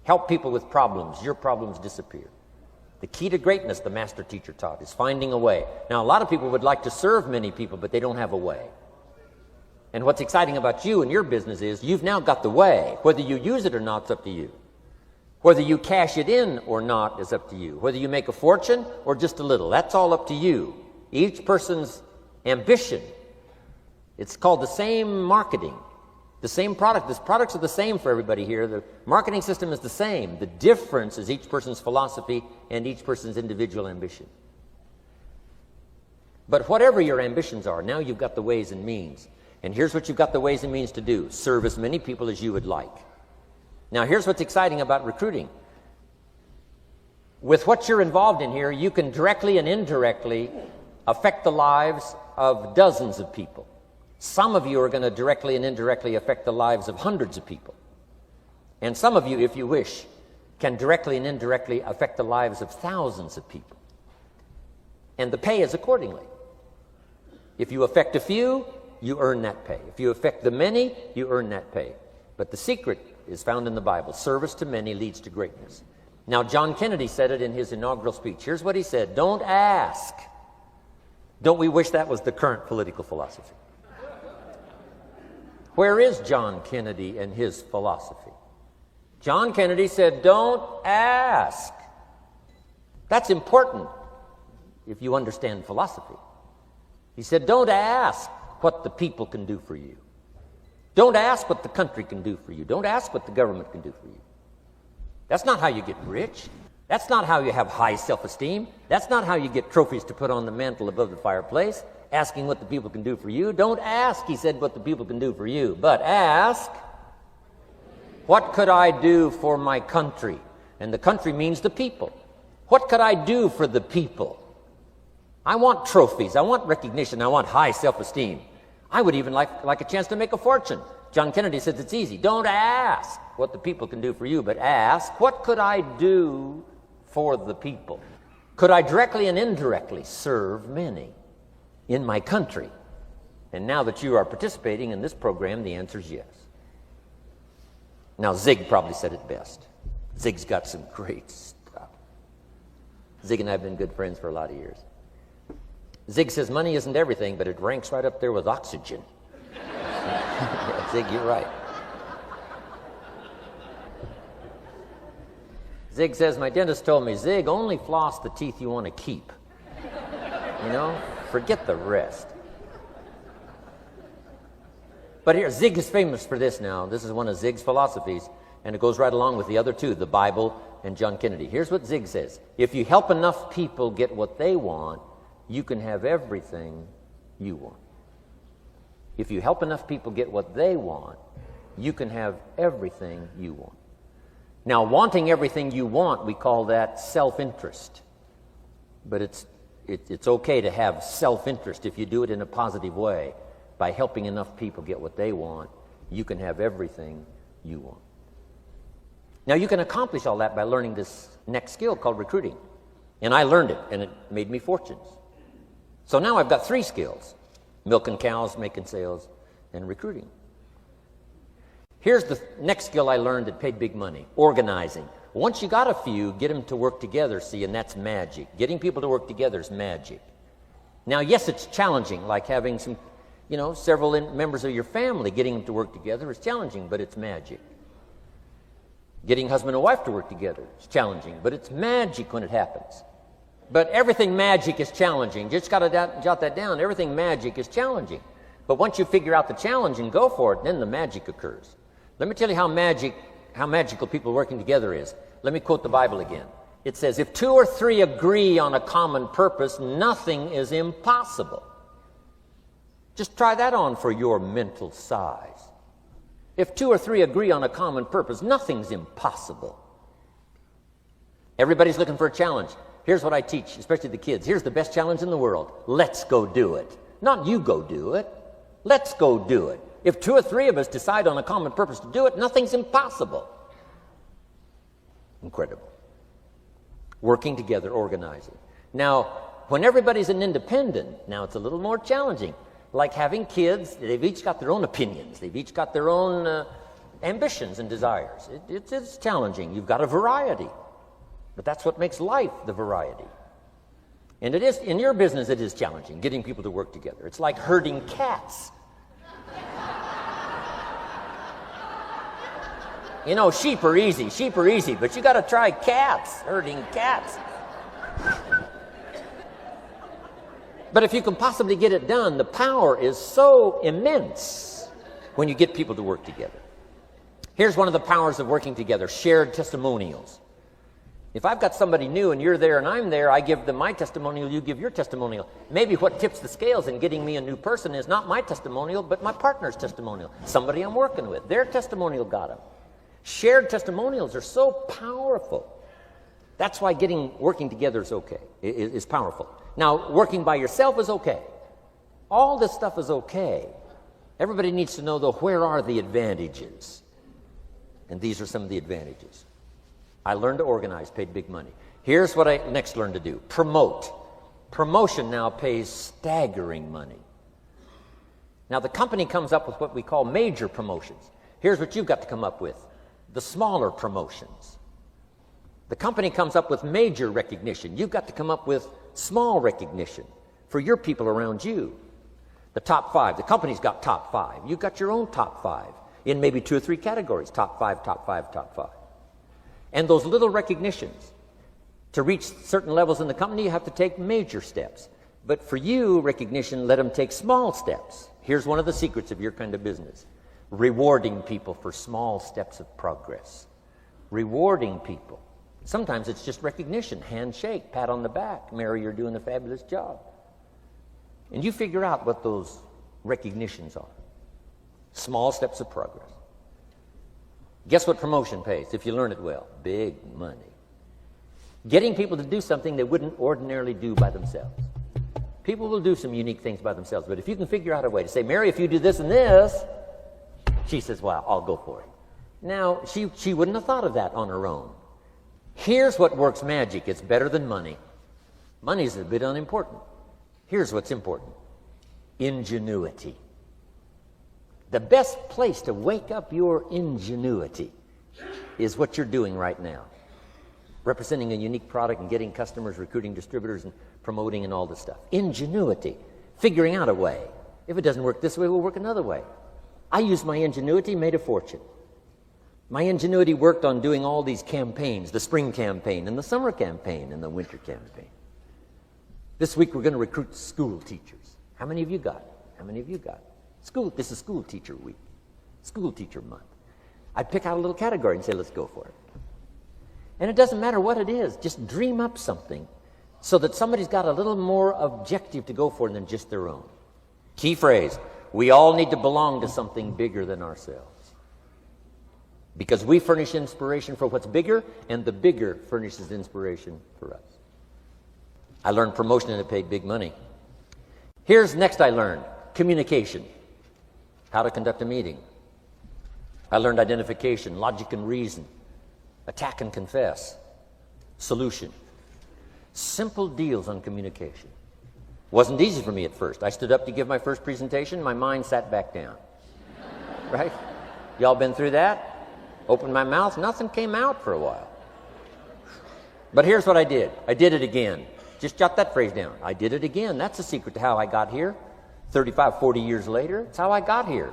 Help people with problems, your problems disappear. The key to greatness, the master teacher taught, is finding a way. Now, a lot of people would like to serve many people, but they don't have a way. And what's exciting about you and your business is you've now got the way. Whether you use it or not is up to you. Whether you cash it in or not is up to you. Whether you make a fortune or just a little, that's all up to you. Each person's ambition. It's called the same marketing, the same product. The products are the same for everybody here. The marketing system is the same. The difference is each person's philosophy and each person's individual ambition. But whatever your ambitions are, now you've got the ways and means. And here's what you've got the ways and means to do. Serve as many people as you would like. Now, here's what's exciting about recruiting. With what you're involved in here, you can directly and indirectly affect the lives of dozens of people. Some of you are going to directly and indirectly affect the lives of hundreds of people. And some of you, if you wish, can directly and indirectly affect the lives of thousands of people. And the pay is accordingly. If you affect a few, you earn that pay. If you affect the many, you earn that pay. But the secret is found in the Bible. Service to many leads to greatness. Now, John Kennedy said it in his inaugural speech. Here's what he said: don't ask. Don't we wish that was the current political philosophy? Where is John Kennedy and his philosophy? John Kennedy said, don't ask. That's important if you understand philosophy. He said, don't ask what the people can do for you. Don't ask what the country can do for you. Don't ask what the government can do for you. That's not how you get rich. That's not how you have high self-esteem. That's not how you get trophies to put on the mantle above the fireplace, asking what the people can do for you. Don't ask, he said, what the people can do for you, but ask, what could I do for my country? And the country means the people. What could I do for the people? I want trophies. I want recognition. I want high self-esteem. I would even like a chance to make a fortune. John Kennedy says it's easy. Don't ask what the people can do for you, but ask, what could I do for the people? Could I directly and indirectly serve many in my country? And now that you are participating in this program, the answer is yes. Now, Zig probably said it best. Zig's got some great stuff. Zig and I have been good friends for a lot of years. Zig says money isn't everything, but it ranks right up there with oxygen. Yeah, Zig, you're right. Zig says, my dentist told me, Zig, only floss the teeth you want to keep. You know, forget the rest. But here, Zig is famous for this now. This is one of Zig's philosophies, and it goes right along with the other two, the Bible and John Kennedy. Here's what Zig says: if you help enough people get what they want, you can have everything you want. If you help enough people get what they want, you can have everything you want. Now, wanting everything you want, we call that self-interest. But it's okay to have self-interest if you do it in a positive way. By helping enough people get what they want, you can have everything you want. Now, you can accomplish all that by learning this next skill called recruiting. And I learned it, and it made me fortunes. So now I've got 3 skills: milking cows, making sales, and recruiting. Here's the next skill I learned that paid big money: organizing. Once you got a few, get them to work together, see, and that's magic. Getting people to work together is magic. Now, yes, it's challenging, like having several members of your family, getting them to work together is challenging, but it's magic. Getting husband and wife to work together is challenging, but it's magic when it happens. But everything magic is challenging. Just got to jot that down. Everything magic is challenging. But once you figure out the challenge and go for it, then the magic occurs. Let me tell you how magical people working together is. Let me quote the Bible again. It says, if 2 or 3 agree on a common purpose, nothing is impossible. Just try that on for your mental size. If 2 or 3 agree on a common purpose, nothing's impossible. Everybody's looking for a challenge. Here's what I teach, especially the kids. Here's the best challenge in the world. Let's go do it. Not you go do it. Let's go do it. If 2 or 3 of us decide on a common purpose to do it, nothing's impossible. Incredible. Working together, organizing. Now, when everybody's an independent, now it's a little more challenging. Like having kids, they've each got their own opinions. They've each got their own ambitions and desires. It's challenging. You've got a variety. But that's what makes life the variety. And it is, in your business, it is challenging, getting people to work together. It's like herding cats. You know, sheep are easy, but you got to try cats, herding cats. But if you can possibly get it done, the power is so immense when you get people to work together. Here's one of the powers of working together, shared testimonials. If I've got somebody new and you're there and I'm there, I give them my testimonial, you give your testimonial. Maybe what tips the scales in getting me a new person is not my testimonial, but my partner's testimonial. Somebody I'm working with, their testimonial got them. Shared testimonials are so powerful. That's why working together is okay, is powerful. Now, working by yourself is okay. All this stuff is okay. Everybody needs to know, though, where are the advantages? And these are some of the advantages. I learned to organize, paid big money. Here's what I next learned to do. Promote. Promotion now pays staggering money. Now, the company comes up with what we call major promotions. Here's what you've got to come up with. The smaller promotions. The company comes up with major recognition. You've got to come up with small recognition for your people around you. The top 5. The company's got top 5. You've got your own top 5 in maybe 2 or 3 categories. Top 5, top 5, top 5. And those little recognitions, to reach certain levels in the company, you have to take major steps. But for you, recognition, let them take small steps. Here's one of the secrets of your kind of business. Rewarding people for small steps of progress. Rewarding people. Sometimes it's just recognition, handshake, pat on the back. Mary, you're doing a fabulous job. And you figure out what those recognitions are. Small steps of progress. Guess what promotion pays if you learn it well? Big money. Getting people to do something they wouldn't ordinarily do by themselves. People will do some unique things by themselves, but if you can figure out a way to say, Mary, if you do this and this, she says, well, I'll go for it. Now, she wouldn't have thought of that on her own. Here's what works magic. It's better than money. Money's a bit unimportant. Here's what's important. Ingenuity. The best place to wake up your ingenuity is what you're doing right now. Representing a unique product and getting customers, recruiting distributors, and promoting and all this stuff. Ingenuity. Figuring out a way. If it doesn't work this way, we'll work another way. I used my ingenuity, made a fortune. My ingenuity worked on doing all these campaigns, the spring campaign and the summer campaign and the winter campaign. This week we're going to recruit school teachers. How many of you got? How many of you got? This is school teacher week, school teacher month. I'd pick out a little category and say, let's go for it. And it doesn't matter what it is, just dream up something so that somebody's got a little more objective to go for than just their own. Key phrase, we all need to belong to something bigger than ourselves. Because we furnish inspiration for what's bigger, and the bigger furnishes inspiration for us. I learned promotion and it paid big money. Here's next I learned, communication. How to conduct a meeting. I learned identification, logic and reason, attack and confess, solution. Simple deals on communication. Wasn't easy for me at first. I stood up to give my first presentation, my mind sat back down. Right? Y'all been through that? Opened my mouth, nothing came out for a while. But here's what I did. I did it again. Just jot that phrase down. I did it again. That's the secret to how I got here. 35, 40 years later, it's how I got here.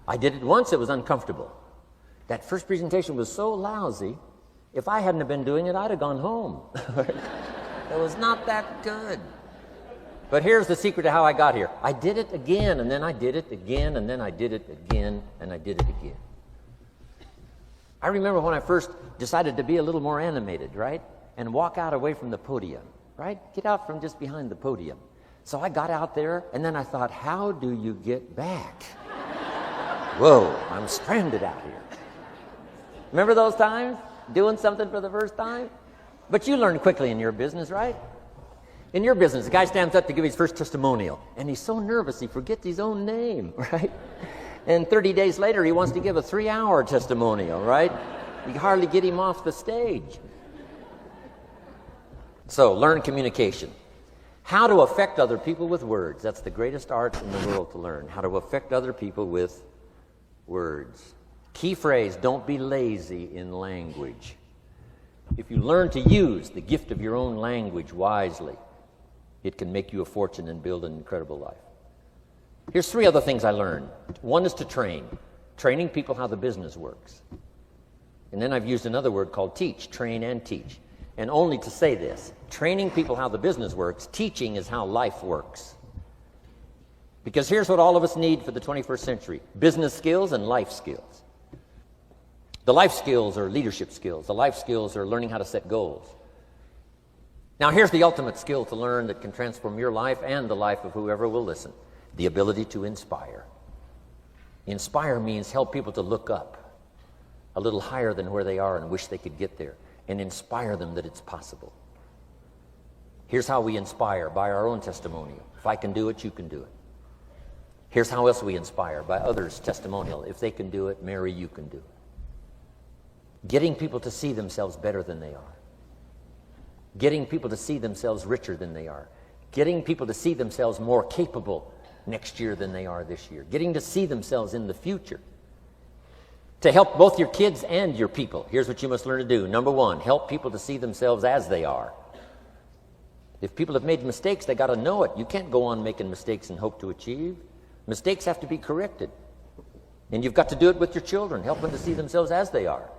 I did it once, it was uncomfortable. That first presentation was so lousy, if I hadn't have been doing it, I'd have gone home. It was not that good. But here's the secret to how I got here. I did it again, and then I did it again, and then I did it again, and I did it again. I remember when I first decided to be a little more animated, right? And walk out away from the podium, right? Get out from just behind the podium. So I got out there, and then I thought, how do you get back? Whoa, I'm stranded out here. Remember those times? Doing something for the first time? But you learn quickly in your business, right? In your business, the guy stands up to give his first testimonial, and he's so nervous he forgets his own name, right? And 30 days later, he wants to give a 3-hour testimonial, right? You hardly get him off the stage. So, learn communication. How to affect other people with words. That's the greatest art in the world to learn. How to affect other people with words. Key phrase, don't be lazy in language. If you learn to use the gift of your own language wisely, it can make you a fortune and build an incredible life. Here's 3 other things I learned. One is to train. Training people how the business works. And then I've used another word called teach, train and teach. And only to say this, training people how the business works, teaching is how life works. Because here's what all of us need for the 21st century: business skills and life skills. The life skills are leadership skills. The life skills are learning how to set goals. Now here's the ultimate skill to learn that can transform your life and the life of whoever will listen: the ability to inspire. Inspire means help people to look up a little higher than where they are and wish they could get there, and inspire them that it's possible. Here's how we inspire: by our own testimonial. If I can do it, you can do it. Here's how else we inspire: by others' testimonial. If they can do it, Mary, you can do it. Getting people to see themselves better than they are. Getting people to see themselves richer than they are. Getting people to see themselves more capable next year than they are this year. Getting to see themselves in the future. To help both your kids and your people, here's what you must learn to do. Number 1, help people to see themselves as they are. If people have made mistakes, they got to know it. You can't go on making mistakes and hope to achieve. Mistakes have to be corrected. And you've got to do it with your children. Help them to see themselves as they are.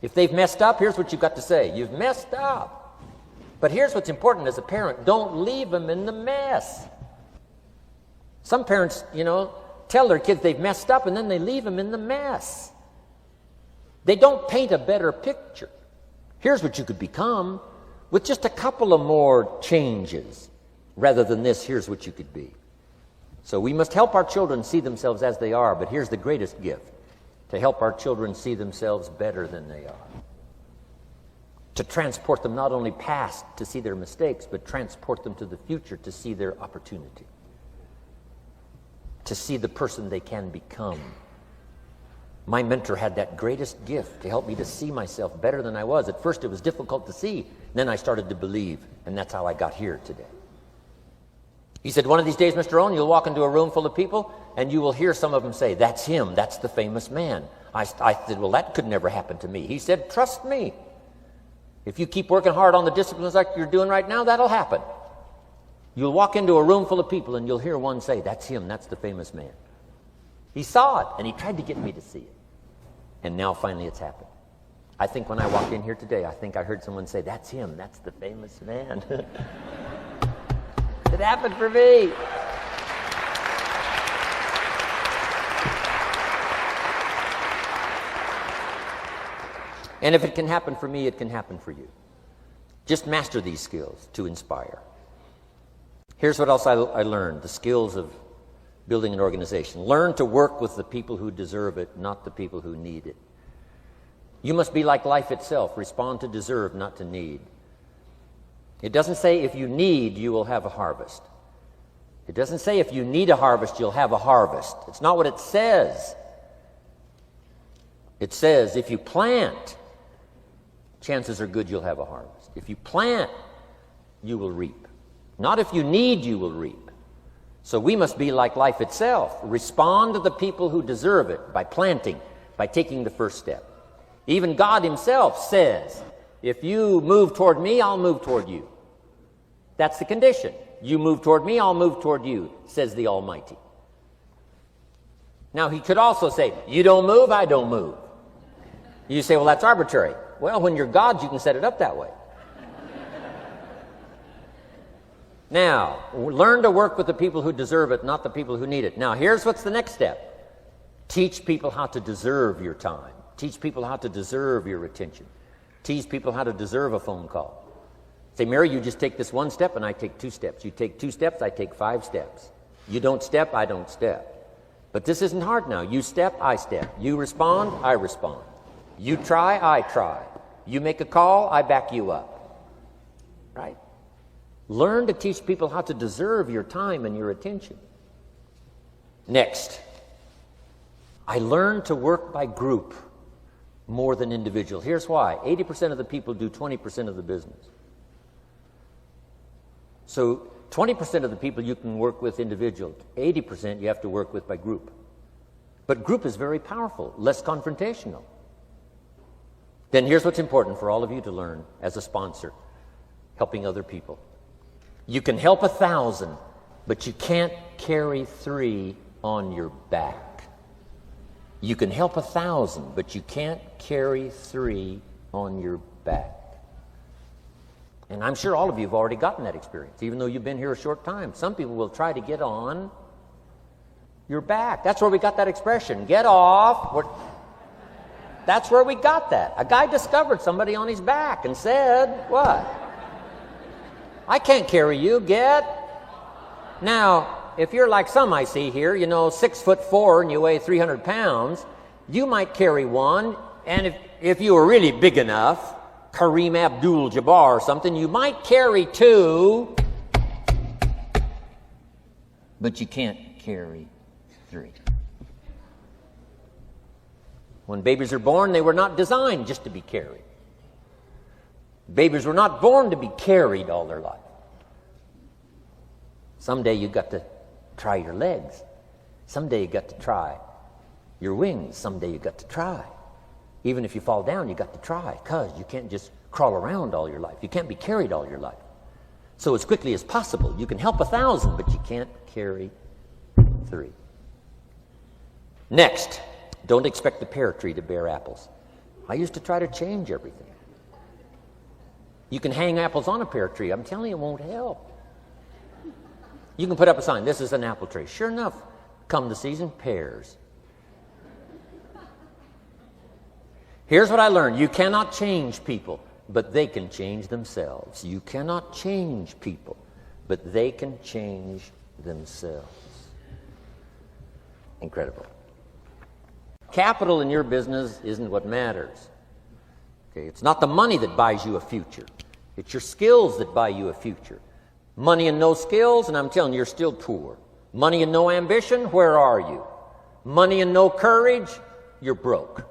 If they've messed up, here's what you've got to say: you've messed up. But here's what's important as a parent: don't leave them in the mess. Some parents, tell their kids they've messed up and then they leave them in the mess. They don't paint a better picture. Here's what you could become with just a couple of more changes. Rather than this, here's what you could be. So we must help our children see themselves as they are, but here's the greatest gift: to help our children see themselves better than they are. To transport them not only past to see their mistakes, but transport them to the future to see their opportunity. To see the person they can become. My mentor had that greatest gift to help me to see myself better than I was. At first it was difficult to see. Then I started to believe, and that's how I got here today. He said, one of these days, Mr. Rohn, you'll walk into a room full of people, and you will hear some of them say, "That's him, that's the famous man." I said, well, that could never happen to me. He said, trust me. If you keep working hard on the disciplines like you're doing right now, that'll happen. You'll walk into a room full of people, and you'll hear one say, "That's him, that's the famous man." He saw it, and he tried to get me to see it. And now finally it's happened. I think when I walked in here today, I think I heard someone say, "That's him, that's the famous man." It happened for me. And if it can happen for me, it can happen for you. Just master these skills to inspire. Here's what else I learned: the skills of building an organization. Learn to work with the people who deserve it, not the people who need it. You must be like life itself. Respond to deserve, not to need. It doesn't say if you need, you will have a harvest. It doesn't say if you need a harvest, you'll have a harvest. It's not what it says. It says if you plant, chances are good you'll have a harvest. If you plant, you will reap. Not if you need, you will reap. So we must be like life itself. Respond to the people who deserve it by planting, by taking the first step. Even God himself says, if you move toward me, I'll move toward you. That's the condition. You move toward me, I'll move toward you, says the Almighty. Now, he could also say, you don't move, I don't move. You say, well, that's arbitrary. Well, when you're God, you can set it up that way. Now, learn to work with the people who deserve it, not the people who need it. Now, here's what's the next step. Teach people how to deserve your time. Teach people how to deserve your attention. Teach people how to deserve a phone call. Say, Mary, you just take this one step and I take 2 steps. You take 2 steps, I take 5 steps. You don't step, I don't step. But this isn't hard now. You step, I step. You respond, I respond. You try, I try. You make a call, I back you up. Right? Learn to teach people how to deserve your time and your attention. Next, I learned to work by group more than individual. Here's why. 80% of the people do 20% of the business. So 20% of the people you can work with individual. 80% you have to work with by group. But group is very powerful, less confrontational. then here's what's important for all of you to learn as a sponsor, helping other people. You can help 1,000, but you can't carry 3 on your back. You can help 1,000, but you can't carry 3 on your back. And I'm sure all of you have already gotten that experience, even though you've been here a short time. Some people will try to get on your back. That's where we got that expression, get off. That's where we got that. A guy discovered somebody on his back and said, what? I can't carry you, get. Now, if you're like some I see here, 6'4" and you weigh 300 pounds, you might carry one, and if you were really big enough, Kareem Abdul-Jabbar or something, you might carry 2, but you can't carry 3. When babies are born, they were not designed just to be carried. Babies were not born to be carried all their life. Someday you got to try your legs. Someday you got to try your wings. Someday you got to try. Even if you fall down, you got to try, because you can't just crawl around all your life. You can't be carried all your life. So as quickly as possible, you can help 1,000, but you can't carry 3. Next, don't expect the pear tree to bear apples. I used to try to change everything. You can hang apples on a pear tree. I'm telling you, it won't help. You can put up a sign, this is an apple tree. Sure enough, come the season, pears. Here's what I learned. You cannot change people, but they can change themselves. You cannot change people, but they can change themselves. Incredible. Capital in your business isn't what matters. Okay, it's not the money that buys you a future. It's your skills that buy you a future. Money and no skills, and I'm telling you, you're still poor. Money and no ambition, where are you? Money and no courage, you're broke.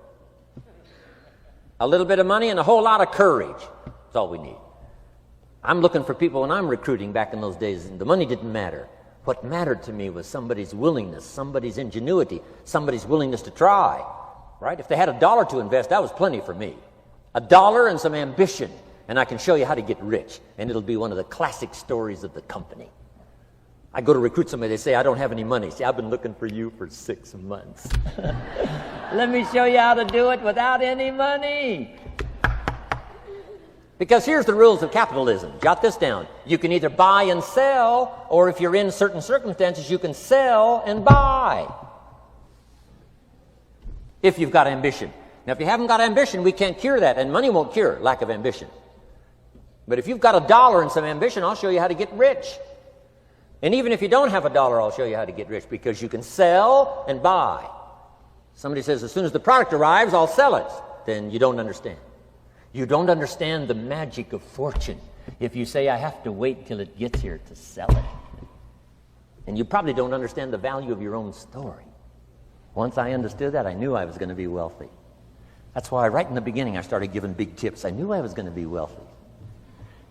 A little bit of money and a whole lot of courage. That's all we need. I'm looking for people when I'm recruiting back in those days, and the money didn't matter. What mattered to me was somebody's willingness, somebody's ingenuity, somebody's willingness to try. Right? If they had $1 to invest, that was plenty for me. $1 and some ambition, and I can show you how to get rich, and it'll be one of the classic stories of the company. I go to recruit somebody, they say, I don't have any money. See, I've been looking for you for 6 months. Let me show you how to do it without any money. Because here's the rules of capitalism. Jot this down. You can either buy and sell, or if you're in certain circumstances, you can sell and buy. If you've got ambition. Now, if you haven't got ambition, we can't cure that, and money won't cure lack of ambition. But if you've got $1 and some ambition, I'll show you how to get rich. And even if you don't have $1, I'll show you how to get rich, because you can sell and buy. Somebody says, as soon as the product arrives, I'll sell it. Then you don't understand. You don't understand the magic of fortune if you say, I have to wait till it gets here to sell it. And you probably don't understand the value of your own story. Once I understood that, I knew I was going to be wealthy. That's why right in the beginning I started giving big tips. I knew I was going to be wealthy.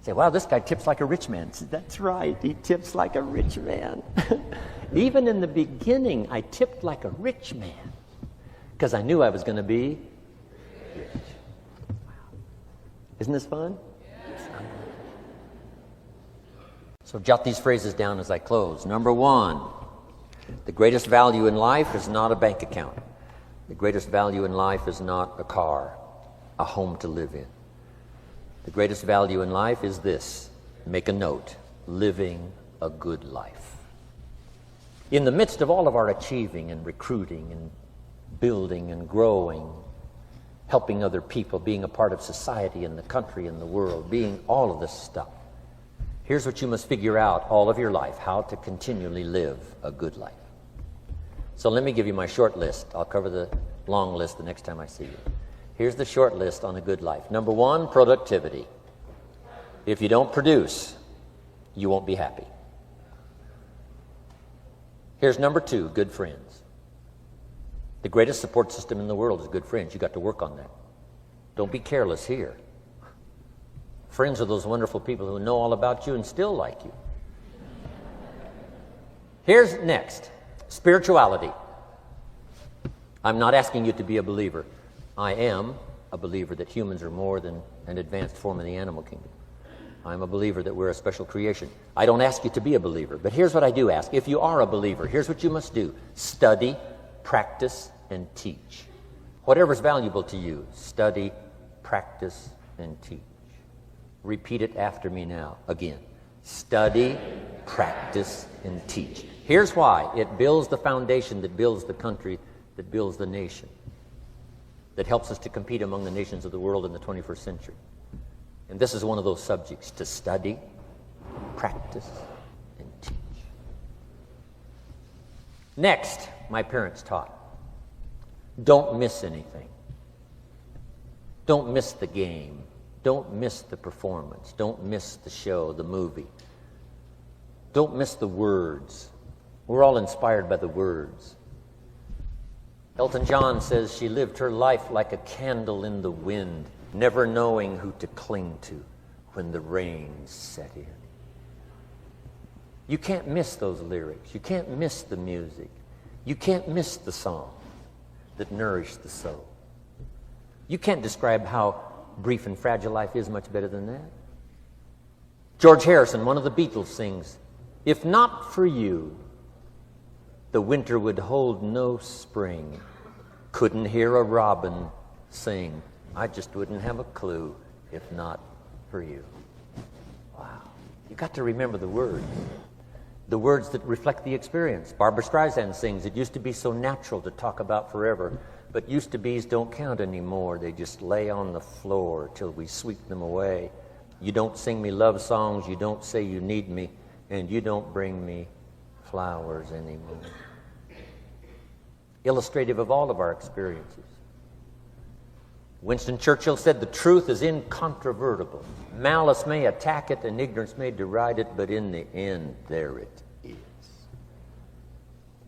Say, wow, this guy tips like a rich man. Say, that's right, he tips like a rich man. Even in the beginning, I tipped like a rich man because I knew I was going to be rich. Wow. Isn't this fun? Yes. So jot these phrases down as I close. Number 1, the greatest value in life is not a bank account. The greatest value in life is not a car, a home to live in. The greatest value in life is this. Make a note. Living a good life. In the midst of all of our achieving and recruiting and building and growing, helping other people, being a part of society and the country and the world, being all of this stuff, here's what you must figure out all of your life, how to continually live a good life. So let me give you my short list. I'll cover the long list the next time I see you. Here's the short list on a good life. Number 1, productivity. If you don't produce, you won't be happy. Here's number 2, good friends. The greatest support system in the world is good friends. You got to work on that. Don't be careless here. Friends are those wonderful people who know all about you and still like you. Here's next, spirituality. I'm not asking you to be a believer. I am, a believer that humans are more than an advanced form of the animal kingdom. I'm a believer that we're a special creation. I don't ask you to be a believer, but here's what I do ask. If you are a believer, here's what you must do. Study, practice, and teach. Whatever's valuable to you, study, practice, and teach. Repeat it after me now. Again. Study, practice, and teach. Here's why. It builds the foundation that builds the country, that builds the nation, that helps us to compete among the nations of the world in the 21st century. And this is one of those subjects, to study, practice, and teach. Next, my parents taught, don't miss anything. Don't miss the game. Don't miss the performance. Don't miss the show, the movie. Don't miss the words. We're all inspired by the words. Elton John says she lived her life like a candle in the wind, never knowing who to cling to when the rain set in. You can't miss those lyrics. You can't miss the music. You can't miss the song that nourished the soul. You can't describe how brief and fragile life is much better than that. George Harrison, one of the Beatles, sings, "If not for you, the winter would hold no spring. Couldn't hear a robin sing. I just wouldn't have a clue if not for you." Wow. You got to remember the words that reflect the experience. Barbra Streisand sings, "It used to be so natural to talk about forever, but used to be's don't count anymore. They just lay on the floor till we sweep them away. You don't sing me love songs, you don't say you need me, and you don't bring me flowers anymore." Illustrative of all of our experiences. Winston Churchill said, "The truth is incontrovertible. Malice may attack it and ignorance may deride it, but in the end, there it is."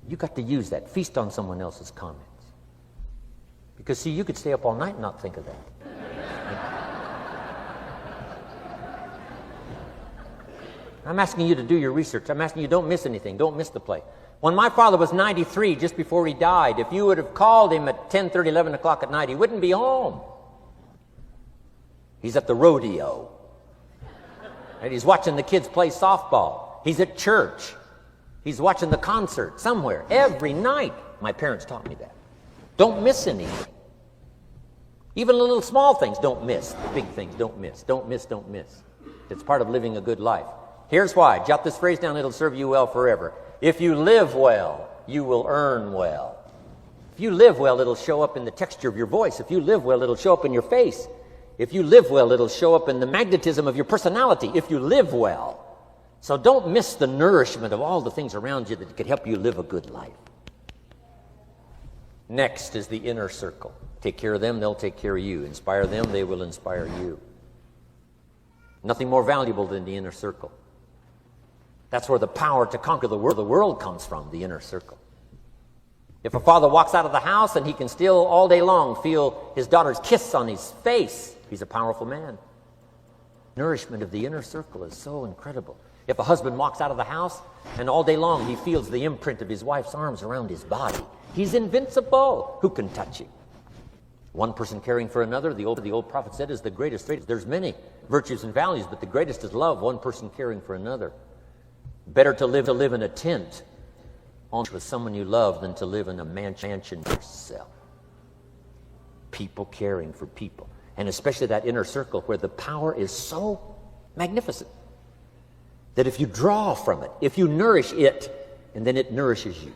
You got to use that. Feast on someone else's comments. Because, see, you could stay up all night and not think of that. I'm asking you to do your research. I'm asking you, don't miss anything. Don't miss the play. When my father was 93, just before he died, if you would have called him at 10:30, 11 o'clock at night, he wouldn't be home. He's at the rodeo. And he's watching the kids play softball. He's at church. He's watching the concert somewhere. Every night. My parents taught me that. Don't miss anything. Even the little small things, don't miss. The big things, don't miss. Don't miss, don't miss. It's part of living a good life. Here's why. Jot this phrase down. It'll serve you well forever. If you live well, you will earn well. If you live well, it'll show up in the texture of your voice. If you live well, it'll show up in your face. If you live well, it'll show up in the magnetism of your personality. If you live well. So don't miss the nourishment of all the things around you that could help you live a good life. Next is the inner circle. Take care of them, they'll take care of you. Inspire them, they will inspire you. Nothing more valuable than the inner circle. That's where the power to conquer the world comes from, the inner circle. If a father walks out of the house and he can still all day long feel his daughter's kiss on his face, he's a powerful man. Nourishment of the inner circle is so incredible. If a husband walks out of the house and all day long he feels the imprint of his wife's arms around his body, he's invincible. Who can touch him? One person caring for another, the old prophet said, is the greatest. There's many virtues and values, but the greatest is love, one person caring for another. Better to live in a tent with someone you love than to live in a mansion yourself. People caring for people. And especially that inner circle where the power is so magnificent that if you draw from it, if you nourish it, and then it nourishes you.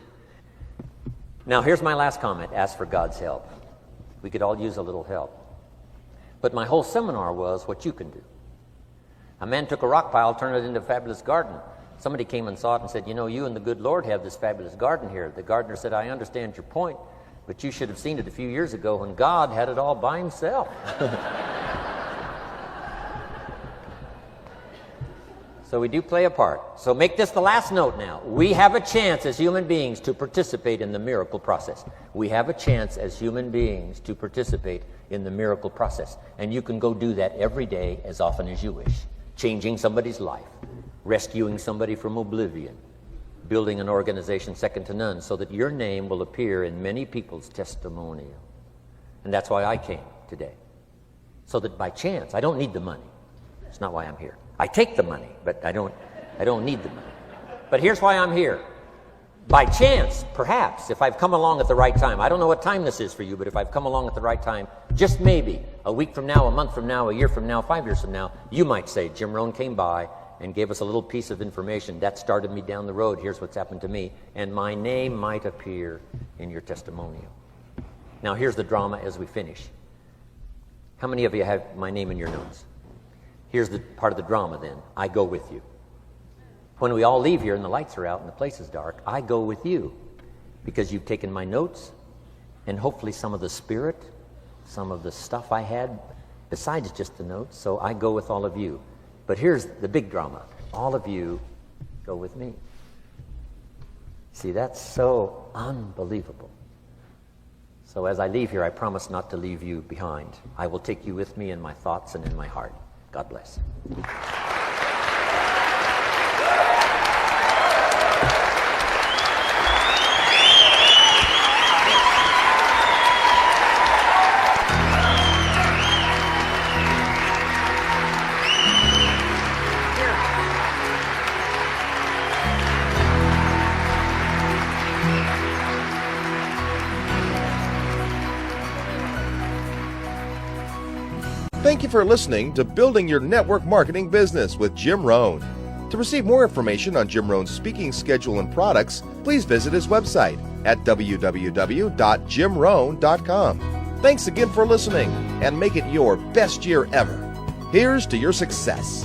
Now, here's my last comment. Ask for God's help. We could all use a little help. But my whole seminar was what you can do. A man took a rock pile, turned it into a fabulous garden. Somebody came and saw it and said, "You know, you and the good Lord have this fabulous garden here." The gardener said, "I understand your point, but you should have seen it a few years ago when God had it all by himself." So we do play a part. So make this the last note now. We have a chance as human beings to participate in the miracle process. We have a chance as human beings to participate in the miracle process. And you can go do that every day as often as you wish. Changing somebody's life. Rescuing somebody from oblivion. Building an organization second to none so that your name will appear in many people's testimonial. And that's why I came today. so that by chance, I don't need the money. It's not why I'm here. I take the money, but I don't need the money. But here's why I'm here. By chance, perhaps, if I've come along at the right time, I don't know what time this is for you, but if I've come along at the right time, just maybe, a week from now, a month from now, a year from now, 5 years from now, you might say, Jim Rohn came by and gave us a little piece of information. That started me down the road. Here's what's happened to me. And my name might appear in your testimonial. Now, here's the drama as we finish. How many of you have my name in your notes? Here's the part of the drama then. I go with you. When we all leave here and the lights are out and the place is dark, I go with you because you've taken my notes and hopefully some of the spirit, some of the stuff I had besides just the notes. So I go with all of you. But here's the big drama. All of you go with me. See, that's so unbelievable. So as I leave here, I promise not to leave you behind. I will take you with me in my thoughts and in my heart. God bless. Thank you for listening to Building Your Network Marketing Business with Jim Rohn. To receive more information on Jim Rohn's speaking schedule and products, please visit his website at www.jimrohn.com. Thanks again for listening, and make it your best year ever. Here's to your success.